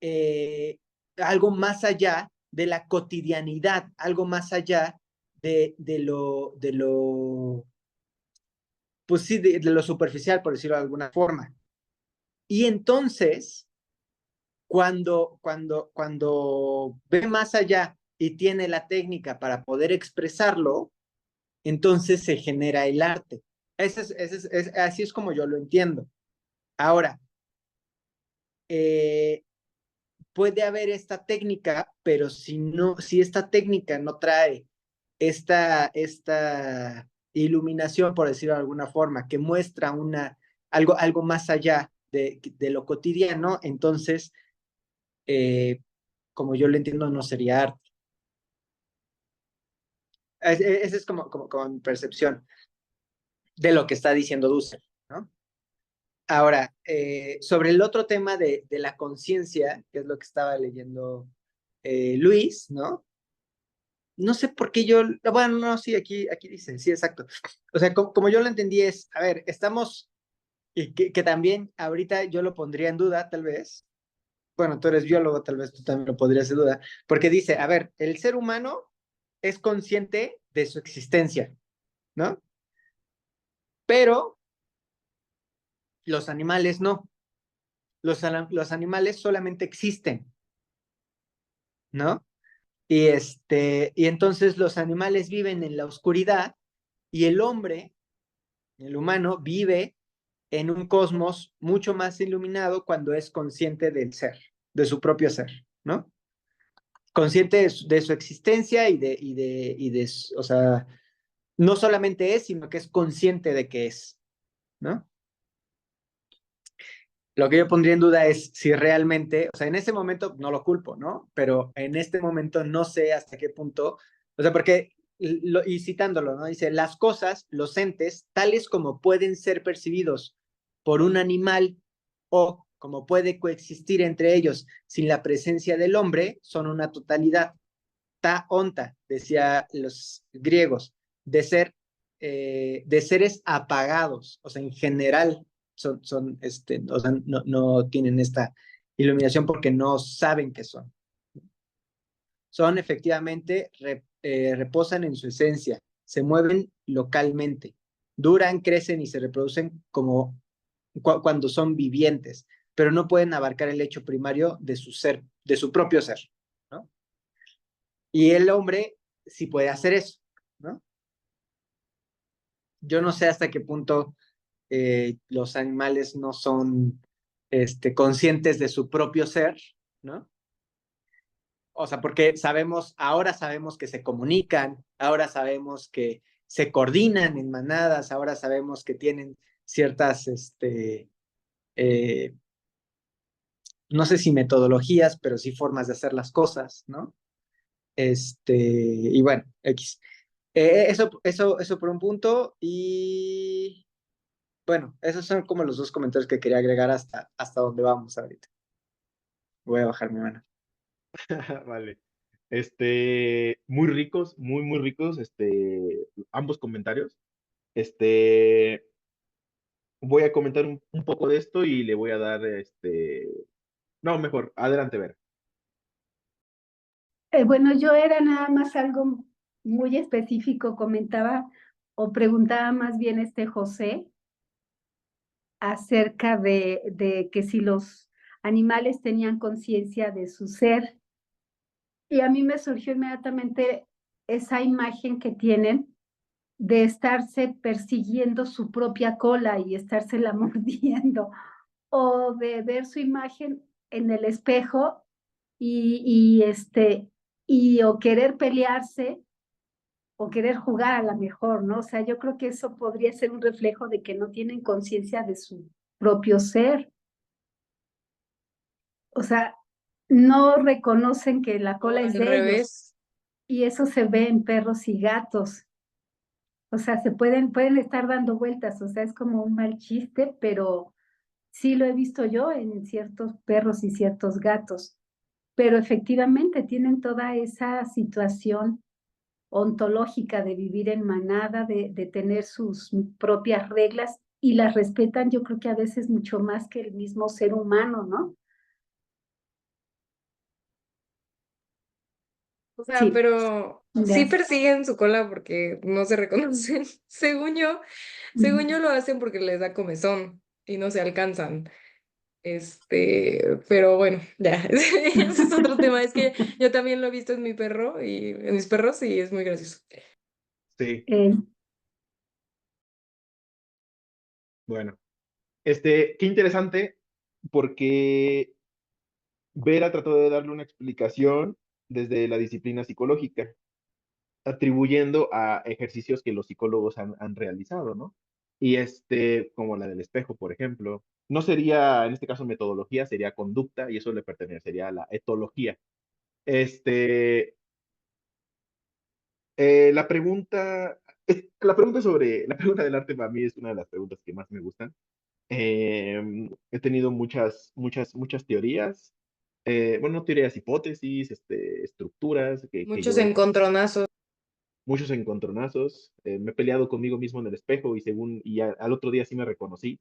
eh, algo más allá de la cotidianidad, algo más allá de lo pues sí, de lo superficial, por decirlo de alguna forma. Y entonces, cuando ve más allá y tiene la técnica para poder expresarlo, entonces se genera el arte. Así es como yo lo entiendo. Ahora, eh, puede haber esta técnica, pero si esta técnica no trae esta iluminación, por decirlo de alguna forma, que muestra algo más allá de lo cotidiano, entonces, eh, como yo lo entiendo, no sería arte. Esa es como mi percepción de lo que está diciendo Dussel, ¿no? Ahora, sobre el otro tema de la conciencia, que es lo que estaba leyendo Luis, ¿no? No sé por qué bueno, no, sí, aquí dice, sí, exacto. O sea, como yo lo entendí es, a ver, estamos, y que también ahorita yo lo pondría en duda, tal vez. Bueno, tú eres biólogo, tal vez tú también lo podrías en duda, porque dice, a ver, el ser humano es consciente de su existencia, ¿no? Pero los animales no. Los animales solamente existen, ¿no? Y entonces los animales viven en la oscuridad y el hombre, el humano, vive en un cosmos mucho más iluminado cuando es consciente del ser, de su propio ser, ¿no? Consciente de su existencia o sea, no solamente es, sino que es consciente de que es, ¿no? Lo que yo pondría en duda es si realmente, o sea, en ese momento no lo culpo, ¿no? Pero en este momento no sé hasta qué punto, o sea, porque, y citándolo, ¿no? Dice, las cosas, los entes, tales como pueden ser percibidos por un animal o como puede coexistir entre ellos sin la presencia del hombre, son una totalidad. Ta onta, decía los griegos, de seres apagados, o sea, en general o sea, no tienen esta iluminación porque no saben qué son. Son efectivamente, reposan en su esencia, se mueven localmente, duran, crecen y se reproducen como cuando son vivientes, pero no pueden abarcar el hecho primario de su ser, de su propio ser, ¿no? Y el hombre sí puede hacer eso, ¿no? Yo no sé hasta qué punto los animales no son conscientes de su propio ser, ¿no? O sea, porque ahora sabemos que se comunican, ahora sabemos que se coordinan en manadas, ahora sabemos que tienen ciertas, eh, no sé si metodologías, pero sí formas de hacer las cosas, ¿no? Y bueno, X. Eso por un punto. Y bueno, esos son como los dos comentarios que quería agregar hasta donde vamos ahorita. Voy a bajar mi mano. Vale. Muy ricos, muy ricos, ambos comentarios. Este, Voy a comentar un poco de esto y le voy a dar, no, mejor, adelante, ver. Bueno, yo era nada más algo muy específico, comentaba o preguntaba más bien José acerca de que si los animales tenían conciencia de su ser. Y a mí me surgió inmediatamente esa imagen que tienen de estarse persiguiendo su propia cola y estársela mordiendo, o de ver su imagen en el espejo y o querer pelearse o querer jugar a la mejor, ¿no? O sea, yo creo que eso podría ser un reflejo de que no tienen conciencia propio ser. O sea, no reconocen que la cola es Al de ellos. revés. Y eso se ve en perros y gatos. O sea, pueden estar dando vueltas. O sea, es como un mal chiste, pero sí lo he visto yo en ciertos perros y ciertos gatos. Pero efectivamente tienen toda esa situación ontológica de vivir en manada, de tener sus propias reglas y las respetan, yo creo que a veces mucho más que el mismo ser humano, ¿no? O sea, Sí, pero sí ya. persiguen su cola porque no se reconocen. Según yo lo hacen porque les da comezón y no se alcanzan. Pero bueno, ya, ese es otro tema. Es que yo también lo he visto en mi perro y en mis perros y es muy gracioso. Sí, Eh, bueno. Qué interesante, porque Vera trató de darle una explicación desde la disciplina psicológica, atribuyendo a ejercicios que los psicólogos han realizado, ¿no? Y como la del espejo, por ejemplo, no sería, en este caso, metodología, sería conducta, y eso le pertenecería a la etología. Este, la pregunta del arte para mí es una de las preguntas que más me gustan. He tenido muchas teorías, bueno, no teorías, hipótesis, estructuras que Muchos yo he encontronazos. muchos encontronazos. Me he peleado conmigo mismo en el espejo al otro día sí me reconocí.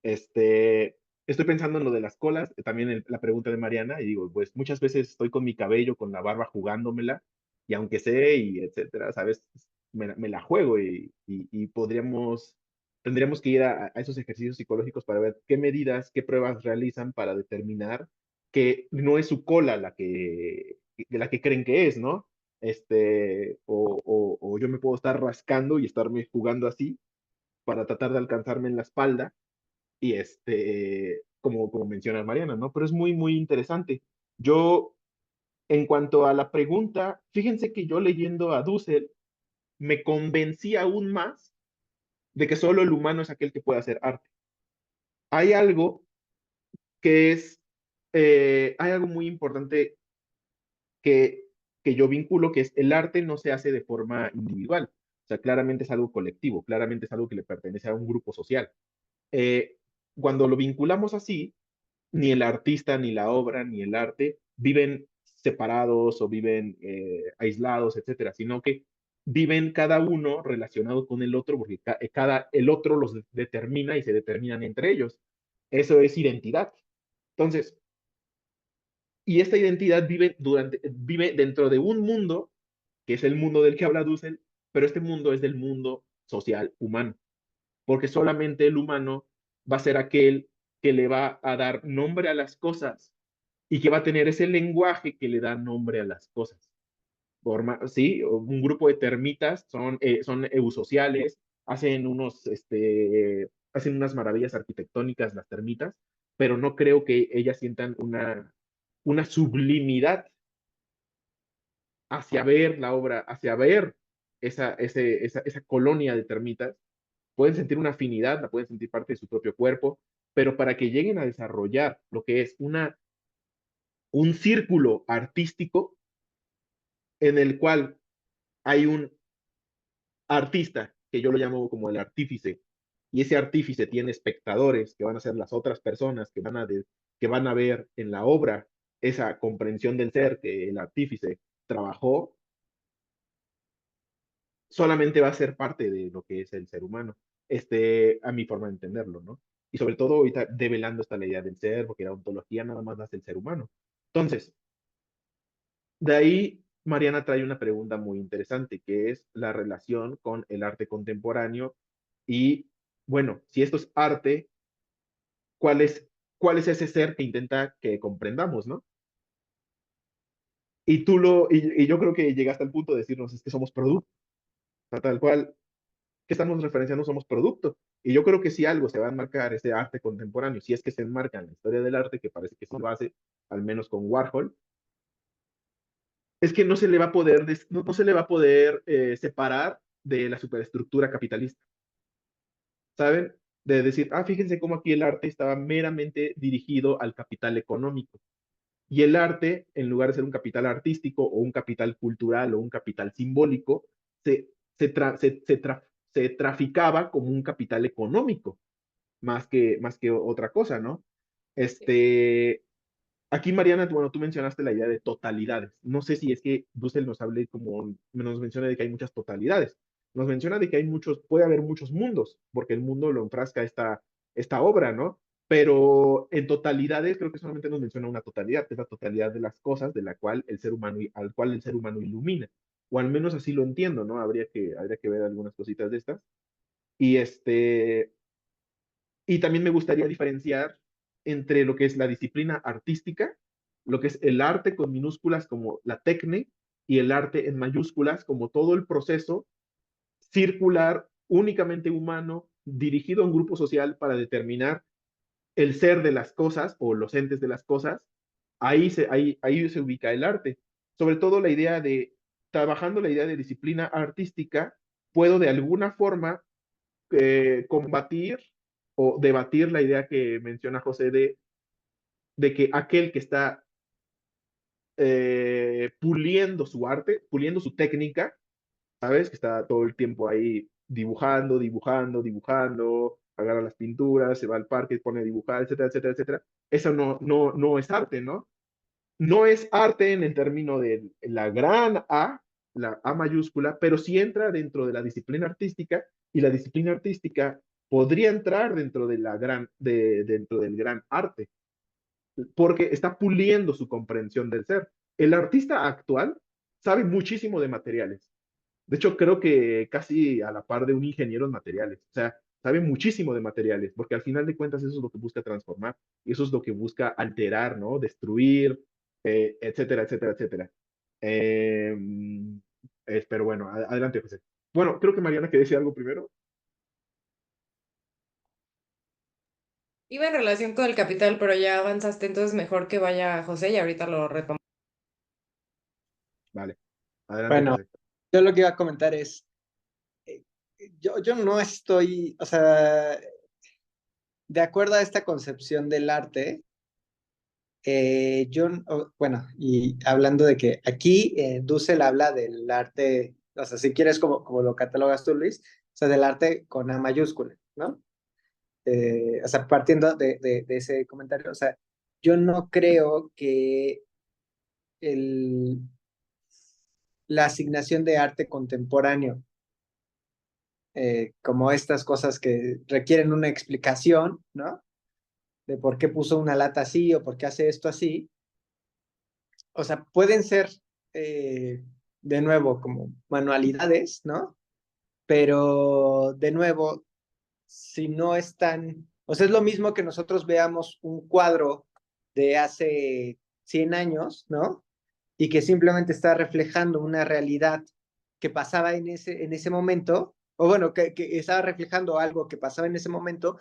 Este, Estoy pensando en lo de las colas, también la pregunta de Mariana, y digo, pues muchas veces estoy con mi cabello, con la barba jugándomela, y aunque sé, y etcétera, ¿sabes? Me la juego y tendríamos que ir a esos ejercicios psicológicos para ver qué medidas, qué pruebas realizan para determinar que no es su cola la que creen que es, ¿no? O yo me puedo estar rascando y estarme jugando así para tratar de alcanzarme en la espalda y como menciona Mariana, ¿no? Pero es muy, muy interesante. Yo, en cuanto a la pregunta, fíjense que yo leyendo a Dussel me convencí aún más de que solo el humano es aquel que puede hacer arte. Hay algo que es, hay algo muy importante que, que yo vinculo, que es el arte no se hace de forma individual. O sea, claramente es algo colectivo, claramente es algo que le pertenece a un grupo social. Eh, Cuando lo vinculamos así, ni el artista, ni la obra, ni el arte viven separados o viven aislados, etcétera, sino que viven cada uno relacionado con el otro porque el otro los determina y se determinan entre ellos. Eso es identidad. Entonces, y esta identidad vive dentro de un mundo, que es el mundo del que habla Dussel, pero este mundo es del mundo social humano, porque solamente el humano va a ser aquel que le va a dar nombre a las cosas y que va a tener ese lenguaje que le da nombre a las cosas. Sí, un grupo de termitas son eusociales, hacen unas maravillas arquitectónicas las termitas, pero no creo que ellas sientan una sublimidad hacia ver la obra, hacia ver esa colonia de termitas. Pueden sentir una afinidad, la pueden sentir parte de su propio cuerpo, pero para que lleguen a desarrollar lo que es un círculo artístico en el cual hay un artista, que yo lo llamo como el artífice, y ese artífice tiene espectadores que van a ser las otras personas que van a ver en la obra esa comprensión del ser que el artífice trabajó, solamente va a ser parte de lo que es el ser humano, a mi forma de entenderlo, ¿no? Y sobre todo ahorita develando esta idea del ser, porque la ontología nada más hace el ser humano. Entonces, de ahí Mariana trae una pregunta muy interesante, que es la relación con el arte contemporáneo y, bueno, si esto es arte, ¿cuál es, cuál es ese ser que intenta que comprendamos, ¿no? Y yo creo que llegaste al punto de decirnos, es que somos producto, o sea, tal cual, que estamos referenciando somos producto. Y yo creo que si algo se va a enmarcar ese arte contemporáneo, si es que se enmarca en la historia del arte, que parece que se lo hace, al menos con Warhol, es que no se le va a poder, no se le va a poder separar de la superestructura capitalista. ¿Saben? de decir, fíjense cómo aquí el arte estaba meramente dirigido al capital económico. Y el arte, en lugar de ser un capital artístico o un capital cultural o un capital simbólico, se, se, tra- se tra- se traficaba como un capital económico, más que otra cosa, ¿no? Este, Aquí, Mariana, bueno, tú mencionaste la idea de totalidades. No sé si es que Dussel nos hable como, nos menciona de que hay muchas totalidades. Nos menciona de que hay muchos, puede haber muchos mundos, porque el mundo lo enfrasca esta obra, ¿no? Pero en totalidades creo que solamente nos menciona una totalidad, que es la totalidad de las cosas de la cual el ser humano, al cual el ser humano ilumina. O al menos así lo entiendo, ¿no? Habría que ver algunas cositas de estas. Y y también me gustaría diferenciar entre lo que es la disciplina artística, lo que es el arte con minúsculas como la tecne, y el arte en mayúsculas como todo el proceso circular, únicamente humano, dirigido a un grupo social para determinar el ser de las cosas o los entes de las cosas. Ahí se ubica el arte. Sobre todo la idea de, trabajando la idea de disciplina artística, puedo de alguna forma combatir o debatir la idea que menciona José de que aquel que está puliendo su arte, puliendo su técnica, ¿sabes? Que está todo el tiempo ahí dibujando, dibujando, dibujando, agarra las pinturas, se va al parque, pone a dibujar, etcétera, etcétera, etcétera. Eso no es arte, ¿no? No es arte en el término de la gran A, la A mayúscula, pero sí entra dentro de la disciplina artística, y la disciplina artística podría entrar dentro del gran arte, porque está puliendo su comprensión del ser. El artista actual sabe muchísimo de materiales. De hecho, creo que casi a la par de un ingeniero en materiales. O sea, sabe muchísimo de materiales, porque al final de cuentas eso es lo que busca transformar, y eso es lo que busca alterar, ¿no? Destruir, etcétera, etcétera, etcétera. Eh, pero bueno, adelante, José. Bueno, creo que Mariana quería decir algo primero. Iba en relación con el capital, pero ya avanzaste, entonces mejor que vaya José y ahorita lo retomo. Vale, adelante, Bueno, José. yo lo que iba a comentar es, eh, yo no estoy, o sea, de acuerdo a esta concepción del arte, bueno, y hablando de que aquí Dussel habla del arte, o sea, si quieres como lo catalogas tú, Luis, o sea, del arte con A mayúscula, ¿no? O sea, partiendo de ese comentario, o sea, yo no creo que el, la asignación de arte contemporáneo, como estas cosas que requieren una explicación, ¿no? De por qué puso una lata así o por qué hace esto así, o sea, pueden ser, de nuevo, como manualidades, ¿no? Pero, de nuevo, si no están, o sea, es lo mismo que nosotros veamos un cuadro de hace 100 años, ¿no? Y que simplemente está reflejando una realidad que pasaba en ese momento, o bueno, que estaba reflejando algo que pasaba en ese momento,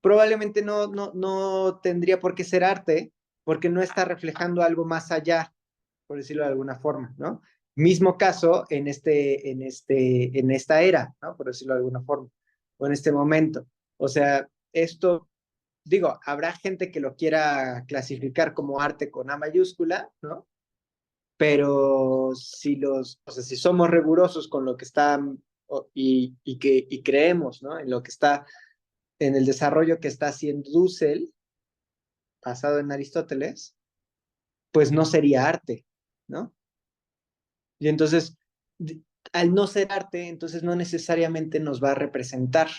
probablemente no tendría por qué ser arte, porque no está reflejando algo más allá, por decirlo de alguna forma, ¿no? Mismo caso en esta era, ¿no? Por decirlo de alguna forma, o en este momento. O sea, esto, digo, habrá gente que lo quiera clasificar como arte con A mayúscula, ¿no? Pero o sea, si somos rigurosos con lo que está y creemos, ¿no? En lo que está, en el desarrollo que está haciendo Dussel, basado en Aristóteles, pues no sería arte, ¿no? Y entonces, al no ser arte, entonces no necesariamente nos va a representar.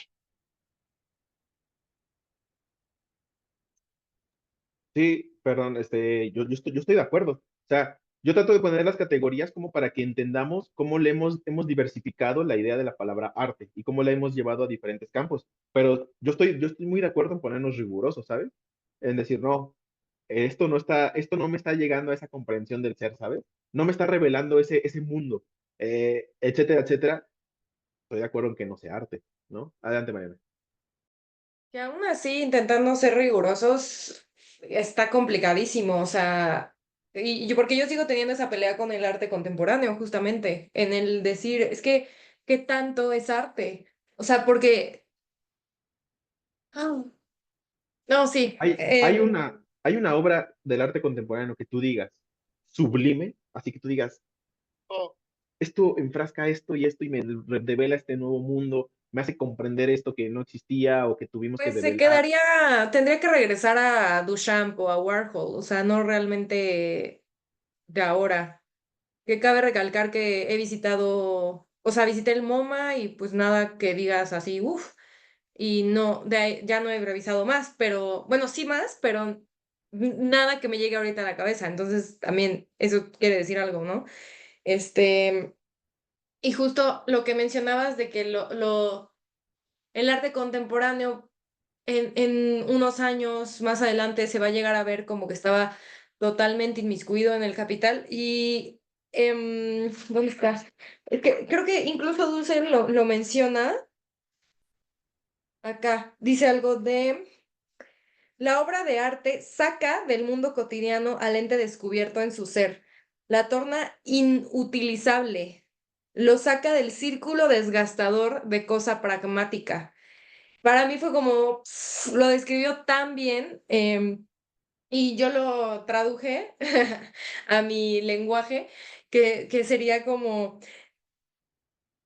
Sí, perdón, yo estoy de acuerdo. O sea, yo trato de poner las categorías como para que entendamos cómo hemos diversificado la idea de la palabra arte y cómo la hemos llevado a diferentes campos. Pero yo estoy muy de acuerdo en ponernos rigurosos, ¿sabes? En decir, no, esto no me está llegando a esa comprensión del ser, ¿sabes? No me está revelando ese mundo, etcétera, etcétera. Estoy de acuerdo en que no sea arte, ¿no? Adelante, Mariana. Que aún así, intentando ser rigurosos, está complicadísimo, o sea, y yo, porque yo sigo teniendo esa pelea con el arte contemporáneo, justamente, en el decir, es que, ¿qué tanto es arte? O sea, porque Ah, no, sí. Hay una obra del arte contemporáneo que tú digas sublime, así que tú digas, oh, esto enfrasca esto y me revela este nuevo mundo, me hace comprender esto que no existía o que tuvimos que Pues se develar. tendría que regresar a Duchamp o a Warhol, o sea, no realmente de ahora. Que cabe recalcar que he visitado, o sea, visité el MoMA y pues nada que digas así, uff, y no, ya no he revisado más, pero bueno, sí más, pero nada que me llegue ahorita a la cabeza, entonces también eso quiere decir algo, ¿no? Este, y justo lo que mencionabas de que el arte contemporáneo en unos años más adelante se va a llegar a ver como que estaba totalmente inmiscuido en el capital y ¿dónde está? Es que creo que incluso Dulce lo menciona acá, dice algo de la obra de arte saca del mundo cotidiano al ente descubierto en su ser, la torna inutilizable, lo saca del círculo desgastador de cosa pragmática. Para mí fue como, lo describió tan bien y yo lo traduje a mi lenguaje, que sería como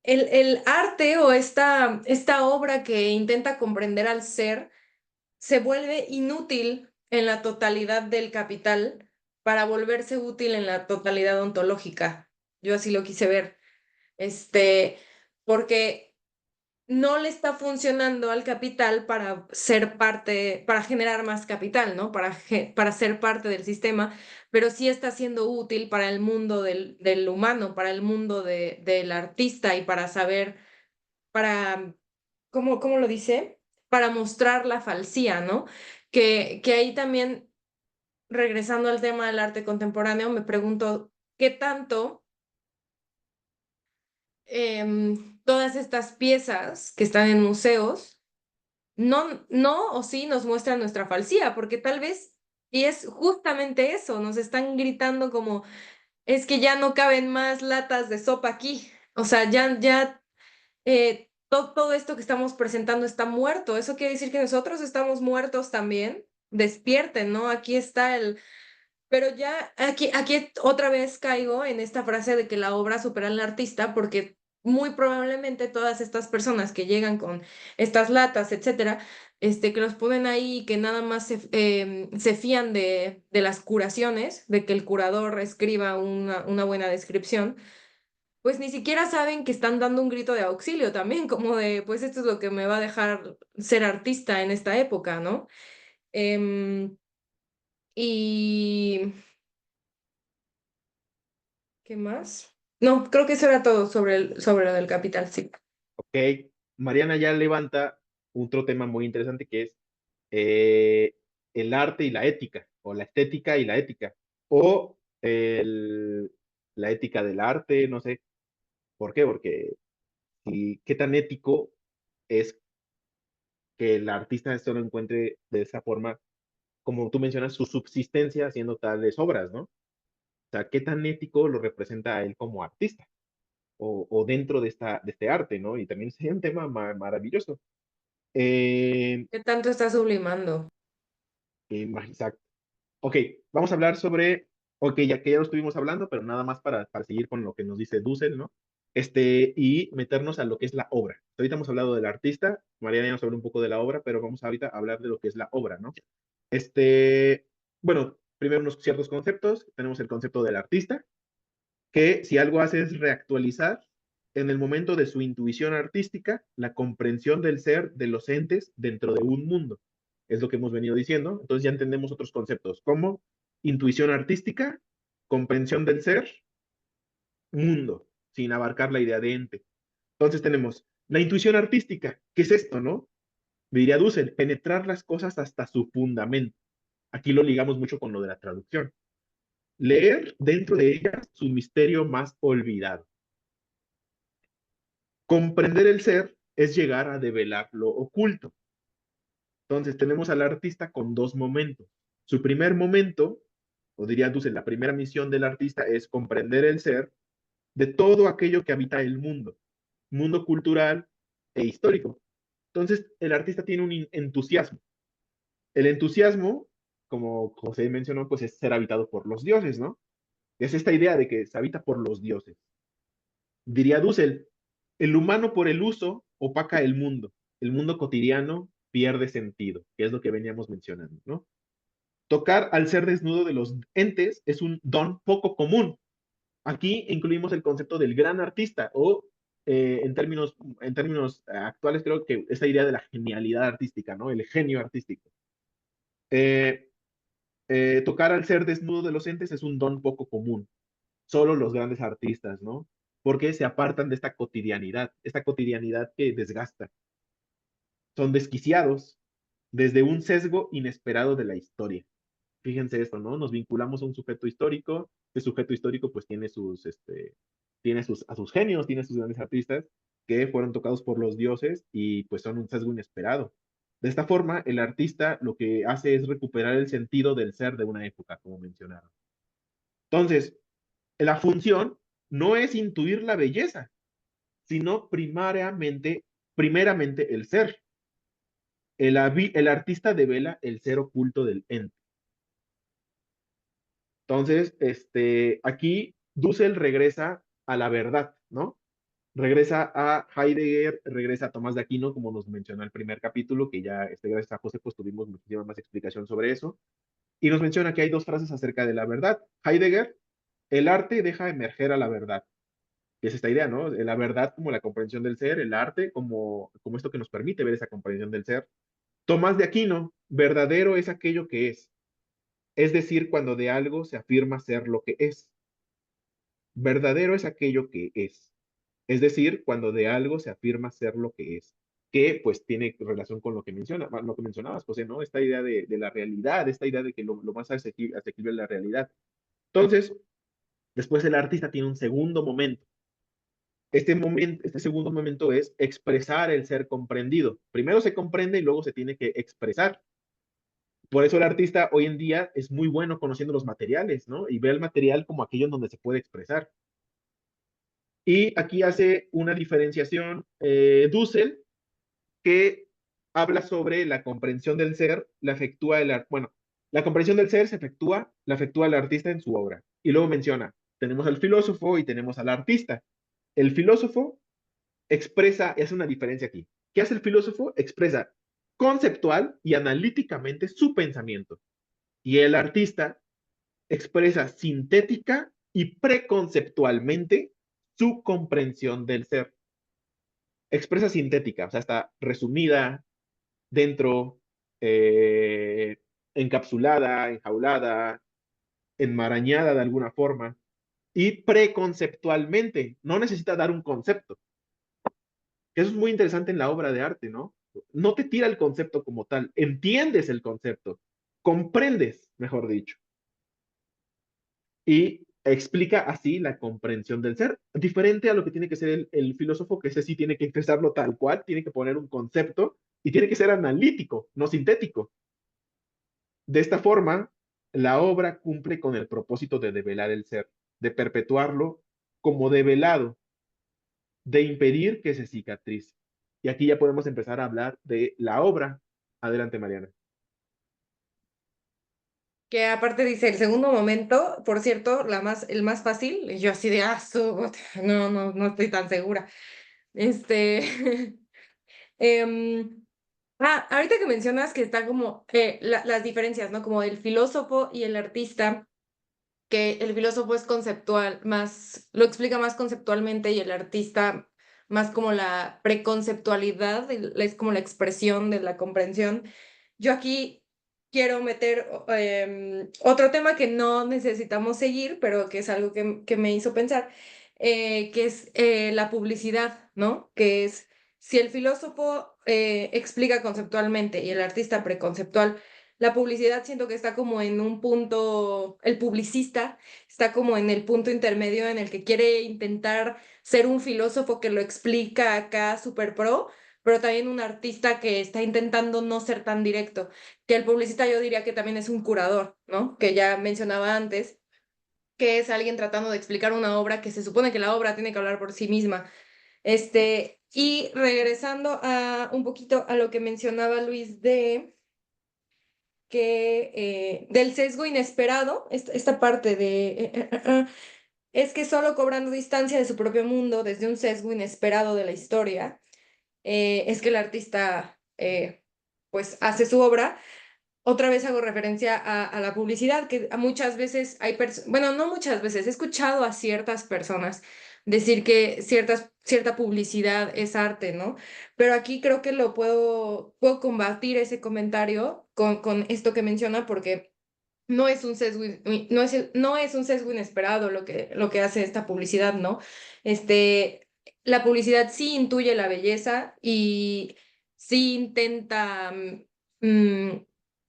el arte o esta obra que intenta comprender al ser se vuelve inútil en la totalidad del capital para volverse útil en la totalidad ontológica. Yo así lo quise ver. Porque no le está funcionando al capital para ser parte, para generar más capital, ¿no? Para ser parte del sistema, pero sí está siendo útil para el mundo del humano, para el mundo del artista y para saber, para, ¿cómo lo dice? Para mostrar la falsía, ¿no? Que ahí también, regresando al tema del arte contemporáneo, me pregunto, ¿qué tanto todas estas piezas que están en museos no o sí nos muestran nuestra falsía, porque tal vez, y es justamente eso, nos están gritando como, es que ya no caben más latas de sopa aquí, o sea, todo esto que estamos presentando está muerto, eso quiere decir que nosotros estamos muertos también, despierten, ¿no? Aquí está pero ya aquí otra vez caigo en esta frase de que la obra supera al artista, porque muy probablemente todas estas personas que llegan con estas latas, etcétera, que los ponen ahí y que nada más se fían de las curaciones, de que el curador escriba una buena descripción, pues ni siquiera saben que están dando un grito de auxilio también, como de, pues esto es lo que me va a dejar ser artista en esta época, ¿no? Em, y ¿qué más? No, creo que eso era todo sobre lo del capital, sí. Ok, Mariana ya levanta otro tema muy interesante que es el arte y la ética, o la estética y la ética, o la ética del arte, no sé. ¿Por qué? Porque qué tan ético es que el artista solo encuentre de esa forma, como tú mencionas, su subsistencia haciendo tales obras, ¿no? O sea, qué tan ético lo representa a él como artista, o dentro de este arte, ¿no? Y también sería un tema maravilloso. Eh, ¿Qué tanto está sublimando? exacto. Ok, vamos a hablar sobre, ok, ya que ya lo estuvimos hablando, pero nada más para seguir con lo que nos dice Dussel, ¿no? Y meternos a lo que es la obra. Ahorita hemos hablado del artista, Mariana ya nos habló un poco de la obra, pero vamos ahorita a hablar de lo que es la obra, ¿no? Bueno, primero unos ciertos conceptos. Tenemos el concepto del artista, que si algo hace es reactualizar en el momento de su intuición artística la comprensión del ser de los entes dentro de un mundo. Es lo que hemos venido diciendo. Entonces ya entendemos otros conceptos como intuición artística, comprensión del ser, mundo, sin abarcar la idea de ente. Entonces tenemos la intuición artística. ¿Qué es esto, no? Me diría Dussel, penetrar las cosas hasta su fundamento. Aquí lo ligamos mucho con lo de la traducción. Leer dentro de ellas su misterio más olvidado. Comprender el ser es llegar a develar lo oculto. Entonces tenemos al artista con dos momentos. Su primer momento, o diría Dussel, la primera misión del artista es comprender el ser de todo aquello que habita el mundo cultural e histórico. Entonces, el artista tiene un entusiasmo. El entusiasmo, como José mencionó, pues es ser habitado por los dioses, ¿no? Es esta idea de que se habita por los dioses. Diría Dussel, el humano por el uso opaca el mundo cotidiano pierde sentido, que es lo que veníamos mencionando, ¿no? Tocar al ser desnudo de los entes es un don poco común. Aquí incluimos el concepto del gran artista o en términos actuales creo que esa idea de la genialidad artística, ¿no? El genio artístico. Eh, Tocar al ser desnudo de los entes es un don poco común. Solo los grandes artistas, ¿no? Porque se apartan de esta cotidianidad que desgasta. Son desquiciados desde un sesgo inesperado de la historia. Fíjense esto, ¿no? Nos vinculamos a un sujeto histórico, este sujeto histórico pues a sus genios, tiene sus grandes artistas que fueron tocados por los dioses y pues son un sesgo inesperado. De esta forma, el artista lo que hace es recuperar el sentido del ser de una época, como mencionaron. Entonces, la función no es intuir la belleza, sino primeramente el ser. El artista devela el ser oculto del ente. Entonces, aquí Dussel regresa a la verdad, ¿no? Regresa a Heidegger, regresa a Tomás de Aquino, como nos mencionó el primer capítulo, que ya, gracias a José, pues tuvimos muchísima más explicación sobre eso. Y nos menciona que hay dos frases acerca de la verdad. Heidegger, el arte deja emerger a la verdad. Que es esta idea, ¿no? La verdad como la comprensión del ser, el arte como esto que nos permite ver esa comprensión del ser. Tomás de Aquino, verdadero es aquello que es decir, cuando de algo se afirma ser lo que es. Verdadero es aquello que es decir, cuando de algo se afirma ser lo que pues tiene relación con lo que lo que mencionabas, José, ¿no? Esta idea de la realidad, esta idea de que lo más asequible es la realidad. Entonces, después el artista tiene un segundo momento. Este segundo momento es expresar el ser comprendido. Primero se comprende y luego se tiene que expresar. Por eso el artista hoy en día es muy bueno conociendo los materiales, ¿no? Y ve el material como aquello en donde se puede expresar. Y aquí hace una diferenciación Dussel, que habla sobre la comprensión del ser, la comprensión del ser la efectúa el artista en su obra. Y luego menciona, tenemos al filósofo y tenemos al artista. El filósofo es una diferencia aquí. ¿Qué hace el filósofo? Expresa conceptual y analíticamente su pensamiento. Y el artista expresa sintética y preconceptualmente su comprensión del ser. Expresa sintética, o sea, está resumida, dentro, eh, encapsulada, enjaulada, enmarañada de alguna forma, y preconceptualmente, no necesita dar un concepto. Eso es muy interesante en la obra de arte, ¿no? No te tira el concepto como tal, entiendes el concepto, comprendes, mejor dicho, y explica así la comprensión del ser, diferente a lo que tiene que ser el filósofo, que ese sí tiene que expresarlo tal cual, tiene que poner un concepto y tiene que ser analítico, no sintético. De esta forma, la obra cumple con el propósito de develar el ser, de perpetuarlo como develado, de impedir que se cicatrice. Y aquí ya podemos empezar a hablar de la obra. Adelante, Mariana. Que aparte dice, el segundo momento, por cierto, el más fácil, y yo así de, no estoy tan segura. Este, em, ahorita que mencionas que está como las diferencias, ¿no? Como el filósofo y el artista, que el filósofo es conceptual, lo explica más conceptualmente y el artista más como la preconceptualidad, es como la expresión de la comprensión. Yo aquí quiero meter otro tema que no necesitamos seguir, pero que es algo que me hizo pensar, que es la publicidad, ¿no? Que es, si el filósofo explica conceptualmente y el artista preconceptual, la publicidad siento que está como en un punto, el publicista está como en el punto intermedio en el que quiere intentar ser un filósofo que lo explica acá super pro, pero también un artista que está intentando no ser tan directo. Que el publicista yo diría que también es un curador, ¿no? Que ya mencionaba antes, que es alguien tratando de explicar una obra que se supone que la obra tiene que hablar por sí misma. Y regresando a un poquito a lo que mencionaba Luis de que del sesgo inesperado, esta parte de es que solo cobrando distancia de su propio mundo desde un sesgo inesperado de la historia, es que el artista pues hace su obra. Otra vez hago referencia a la publicidad, que a muchas veces hay personas, bueno, no muchas veces, he escuchado a ciertas personas decir que cierta publicidad es arte, ¿no? Pero aquí creo que puedo combatir ese comentario con esto que menciona, porque no es un sesgo, no es un sesgo inesperado lo que hace esta publicidad, ¿no? La publicidad sí intuye la belleza y sí intenta,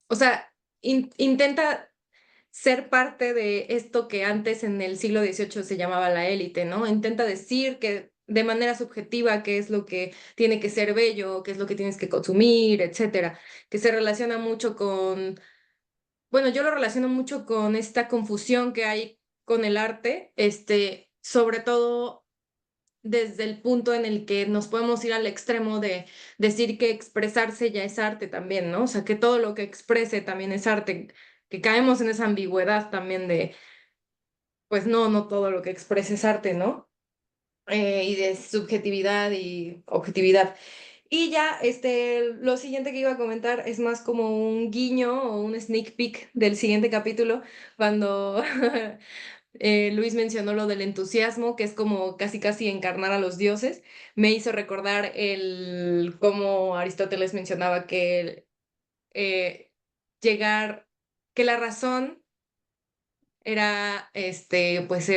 o sea, intenta ser parte de esto que antes en el siglo XVIII se llamaba la élite, ¿no? Intenta decir que de manera subjetiva qué es lo que tiene que ser bello, qué es lo que tienes que consumir, etcétera, que se relaciona mucho con, bueno, yo lo relaciono mucho con esta confusión que hay con el arte, sobre todo desde el punto en el que nos podemos ir al extremo de decir que expresarse ya es arte también, ¿no? O sea, que todo lo que exprese también es arte, que caemos en esa ambigüedad también de, pues no, no todo lo que exprese es arte, ¿no? Y de subjetividad y objetividad. Y ya, lo siguiente que iba a comentar es más como un guiño o un sneak peek del siguiente capítulo, cuando Luis mencionó lo del entusiasmo, que es como casi casi encarnar a los dioses. Me hizo recordar cómo Aristóteles mencionaba que eh, llegar, que la razón era, pues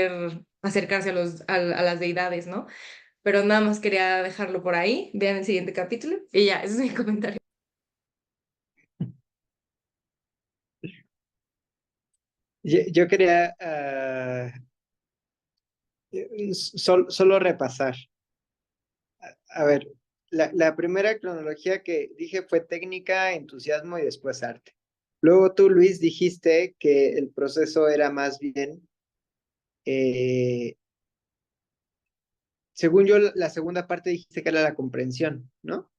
acercarse a las deidades, ¿no? Pero nada más quería dejarlo por ahí. Vean el siguiente capítulo. Y ya, ese es mi comentario. Yo quería solo repasar. A ver, la primera cronología que dije fue técnica, entusiasmo y después arte. Luego tú, Luis, dijiste que el proceso era más bien, eh, según yo, la segunda parte dijiste que era la comprensión, ¿no?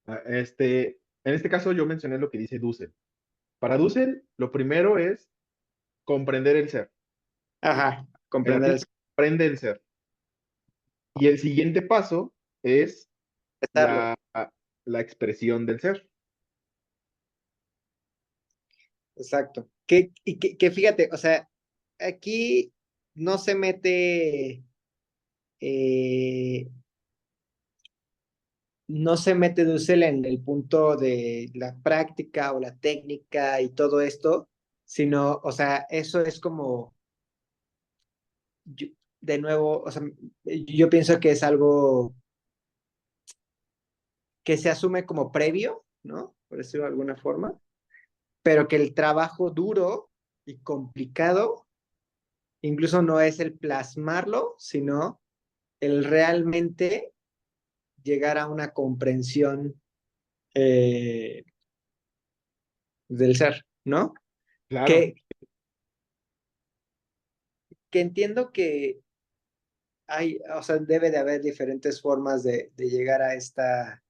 En este caso yo mencioné lo que dice Dussel. Para Dussel, lo primero es comprender el ser. Ajá, El comprender el artista comprende el ser. Y el siguiente paso es expresarlo. la expresión del ser. Exacto. Que fíjate, o sea, aquí no se mete, eh, no se mete Dussel en el punto de la práctica o la técnica y todo esto, sino, o sea, eso es como, yo- de nuevo, o sea, yo pienso que es algo que se asume como previo, ¿no? Por decirlo de alguna forma, pero que el trabajo duro y complicado incluso no es el plasmarlo, sino el realmente llegar a una comprensión eh, del ser, ¿no? Claro, Que, que entiendo que hay, o sea, debe de haber diferentes formas de llegar a esta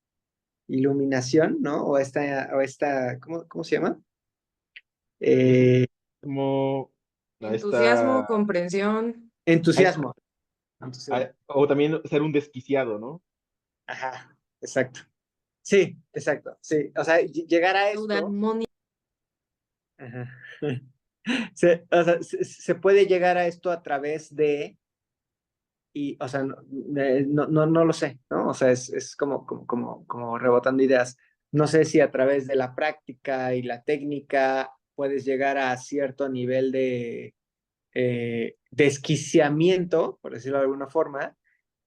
iluminación, ¿no? O esta, ¿cómo se llama? Eh, como Entusiasmo, esta, comprensión. entusiasmo. Entusiasmo. o también ser un desquiciado, ¿no? Ajá, exacto. Sí, exacto. Sí, o sea, llegar a esto. Eudaimonia. Ajá. O sea, se puede llegar a esto a través de, y, o sea, no lo sé, ¿no? O sea, es como rebotando ideas. No sé si a través de la práctica y la técnica puedes llegar a cierto nivel de desquiciamiento, por decirlo de alguna forma,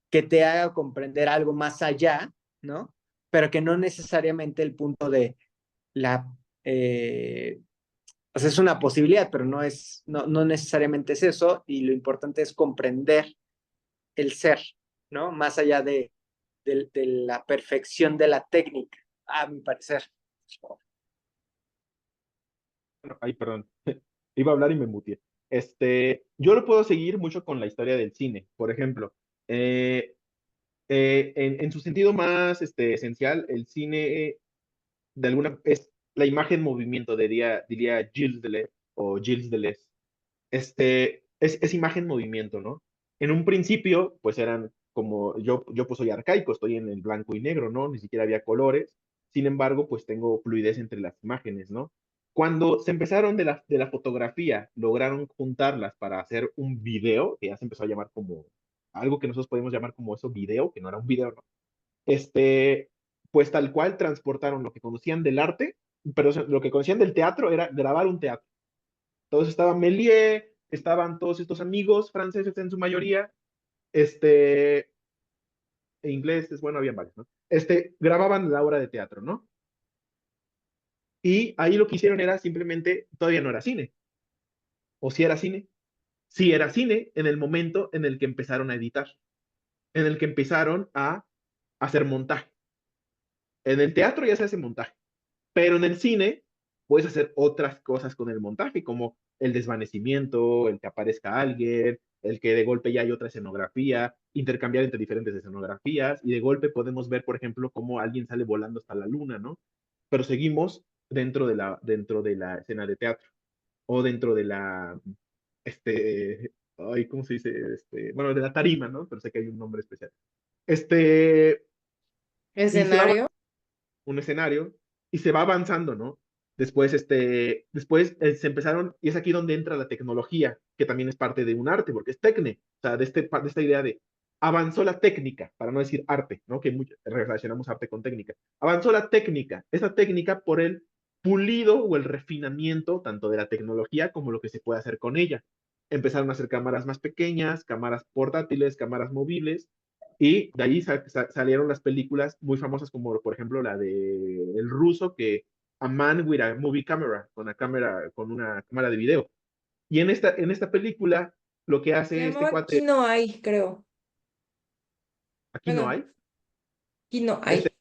que te haga comprender algo más allá, ¿no? Pero que no necesariamente el punto de la, o sea, es una posibilidad, pero no necesariamente es eso, y lo importante es comprender el ser, ¿no? Más allá de la perfección de la técnica, a mi parecer. Ay, perdón. Iba a hablar y me muteé. Yo lo puedo seguir mucho con la historia del cine. Por ejemplo, En su sentido más esencial, el cine es la imagen movimiento, diría Gilles Deleuze o Gilles Deleuze. Es imagen movimiento, ¿no? En un principio, pues eran como, yo pues soy arcaico, estoy en el blanco y negro, ¿no? Ni siquiera había colores. Sin embargo, pues tengo fluidez entre las imágenes, ¿no? Cuando se empezaron de la fotografía, lograron juntarlas para hacer un video, que ya se empezó a llamar como algo que nosotros podemos llamar como eso, video, que no era un video, ¿no? Pues tal cual transportaron lo que conocían del arte, pero lo que conocían del teatro era grabar un teatro. Entonces estaba Méliès, estaban todos estos amigos franceses en su mayoría, e ingleses, bueno, habían varios, ¿no? Grababan la obra de teatro, ¿no? Y ahí lo que hicieron era simplemente, todavía no era cine, o si era cine, sí era cine en el momento en el que empezaron a editar, en el que empezaron a hacer montaje. En el teatro ya se hace montaje, pero en el cine puedes hacer otras cosas con el montaje, como el desvanecimiento, el que aparezca alguien, el que de golpe ya hay otra escenografía, intercambiar entre diferentes escenografías, y de golpe podemos ver, por ejemplo, cómo alguien sale volando hasta la luna, ¿no? Pero seguimos dentro de la escena de teatro, o dentro de la, ay, ¿cómo se dice? Bueno, de la tarima, ¿no? Pero sé que hay un nombre especial. Este, y se va Escenario. un escenario y se va avanzando, ¿no? Después se empezaron, y es aquí donde entra la tecnología, que también es parte de un arte, porque es tecne, o sea, de esta idea de avanzó la técnica, para no decir arte, ¿no? Que relacionamos arte con técnica. Avanzó la técnica, esa técnica por el pulido o el refinamiento tanto de la tecnología como lo que se puede hacer con ella. Empezaron a hacer cámaras más pequeñas, cámaras portátiles, cámaras móviles, y de ahí salieron las películas muy famosas como por ejemplo la de el ruso que A Man with a Movie Camera, con una cámara de video. Y en esta película lo que Se hace este llamaba cuate, Kino Ai, creo. aquí no Bueno, hay, Kino este, Ai.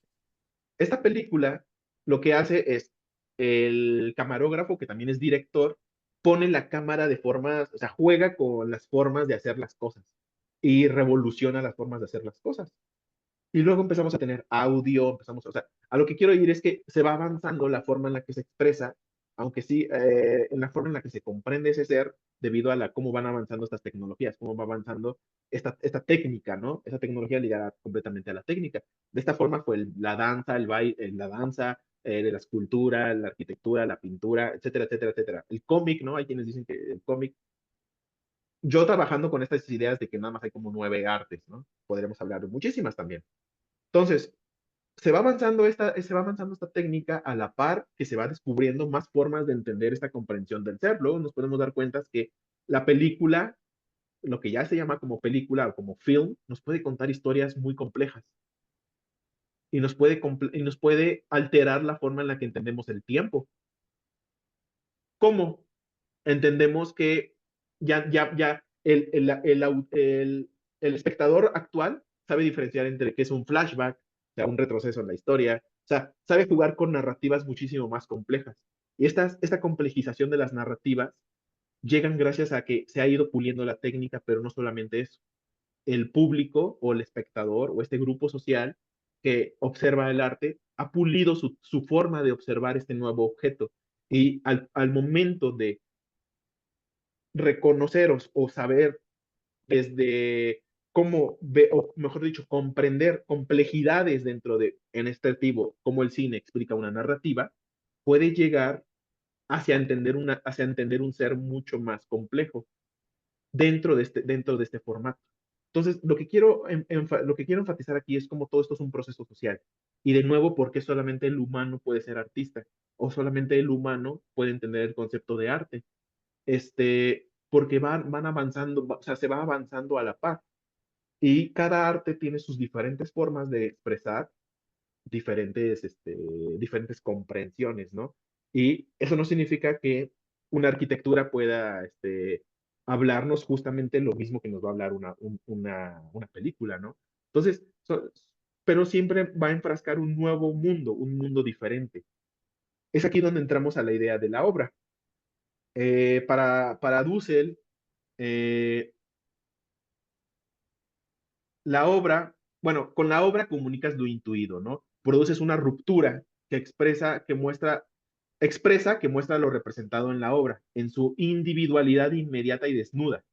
esta película lo que hace es el camarógrafo, que también es director, pone la cámara de formas, o sea, juega con las formas de hacer las cosas y revoluciona las formas de hacer las cosas. Y luego empezamos a tener audio, o sea, a lo que quiero ir es que se va avanzando la forma en la que se expresa, aunque sí, en la forma en la que se comprende ese ser, debido a cómo van avanzando estas tecnologías, cómo va avanzando esta técnica, ¿no? Esa tecnología ligada completamente a la técnica. De esta forma fue la danza, el baile, la danza, de la escultura, la arquitectura, la pintura, etcétera, etcétera, etcétera. El cómic, ¿no? Hay quienes dicen que el cómic, yo trabajando con estas ideas de que nada más hay como 9 artes, ¿no? Podríamos hablar de muchísimas también. Entonces, se va avanzando esta técnica a la par que se va descubriendo más formas de entender esta comprensión del ser. Luego nos podemos dar cuenta que la película, lo que ya se llama como película o como film, nos puede contar historias muy complejas y nos puede alterar la forma en la que entendemos el tiempo. ¿Cómo? Entendemos que ya el espectador actual sabe diferenciar entre qué es un flashback, o sea, un retroceso en la historia, o sea, sabe jugar con narrativas muchísimo más complejas. Y esta complejización de las narrativas llegan gracias a que se ha ido puliendo la técnica, pero no solamente eso. El público o el espectador o este grupo social que observa el arte ha pulido su forma de observar este nuevo objeto. Y al momento de reconoceros o saber desde cómo, o mejor dicho, comprender complejidades dentro en este tipo, cómo el cine explica una narrativa, puede llegar hacia entender un ser mucho más complejo dentro de este formato. Entonces, lo que quiero enfatizar aquí es cómo todo esto es un proceso social. Y de nuevo, ¿por qué solamente el humano puede ser artista? O solamente el humano puede entender el concepto de arte. Porque van avanzando, o sea, se va avanzando a la par. Y cada arte tiene sus diferentes formas de expresar diferentes comprensiones, ¿no? Y eso no significa que una arquitectura pueda hablarnos justamente lo mismo que nos va a hablar una película, ¿no? Entonces, pero siempre va a enfrascar un mundo diferente. Es aquí donde entramos a la idea de la obra. Para Dussel, la obra bueno, con la obra comunicas lo intuido, ¿no? Produces una ruptura que expresa, que muestra lo representado en la obra, en su individualidad inmediata y desnuda.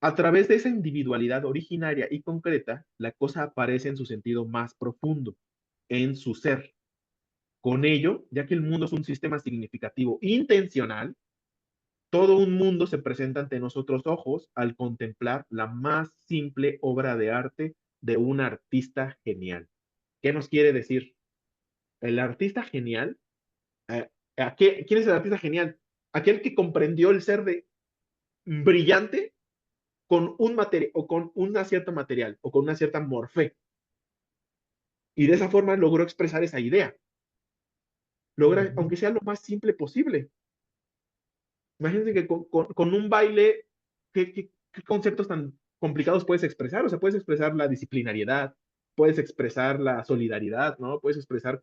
A través de esa individualidad originaria y concreta, la cosa aparece en su sentido más profundo, en su ser. Con ello, ya que el mundo es un sistema significativo intencional, todo un mundo se presenta ante nosotros ojos al contemplar la más simple obra de arte de un artista genial. ¿Qué nos quiere decir? El artista genial, eh, ¿quién es el artista genial? Aquel que comprendió el ser de brillante con un material o con una cierta material o con una cierta morfé. Y de esa forma logró expresar esa idea. Logra, aunque sea lo más simple posible. Imagínense que con un baile, ¿qué conceptos tan complicados puedes expresar? O sea, puedes expresar la disciplinariedad, puedes expresar la solidaridad, ¿no? Puedes expresar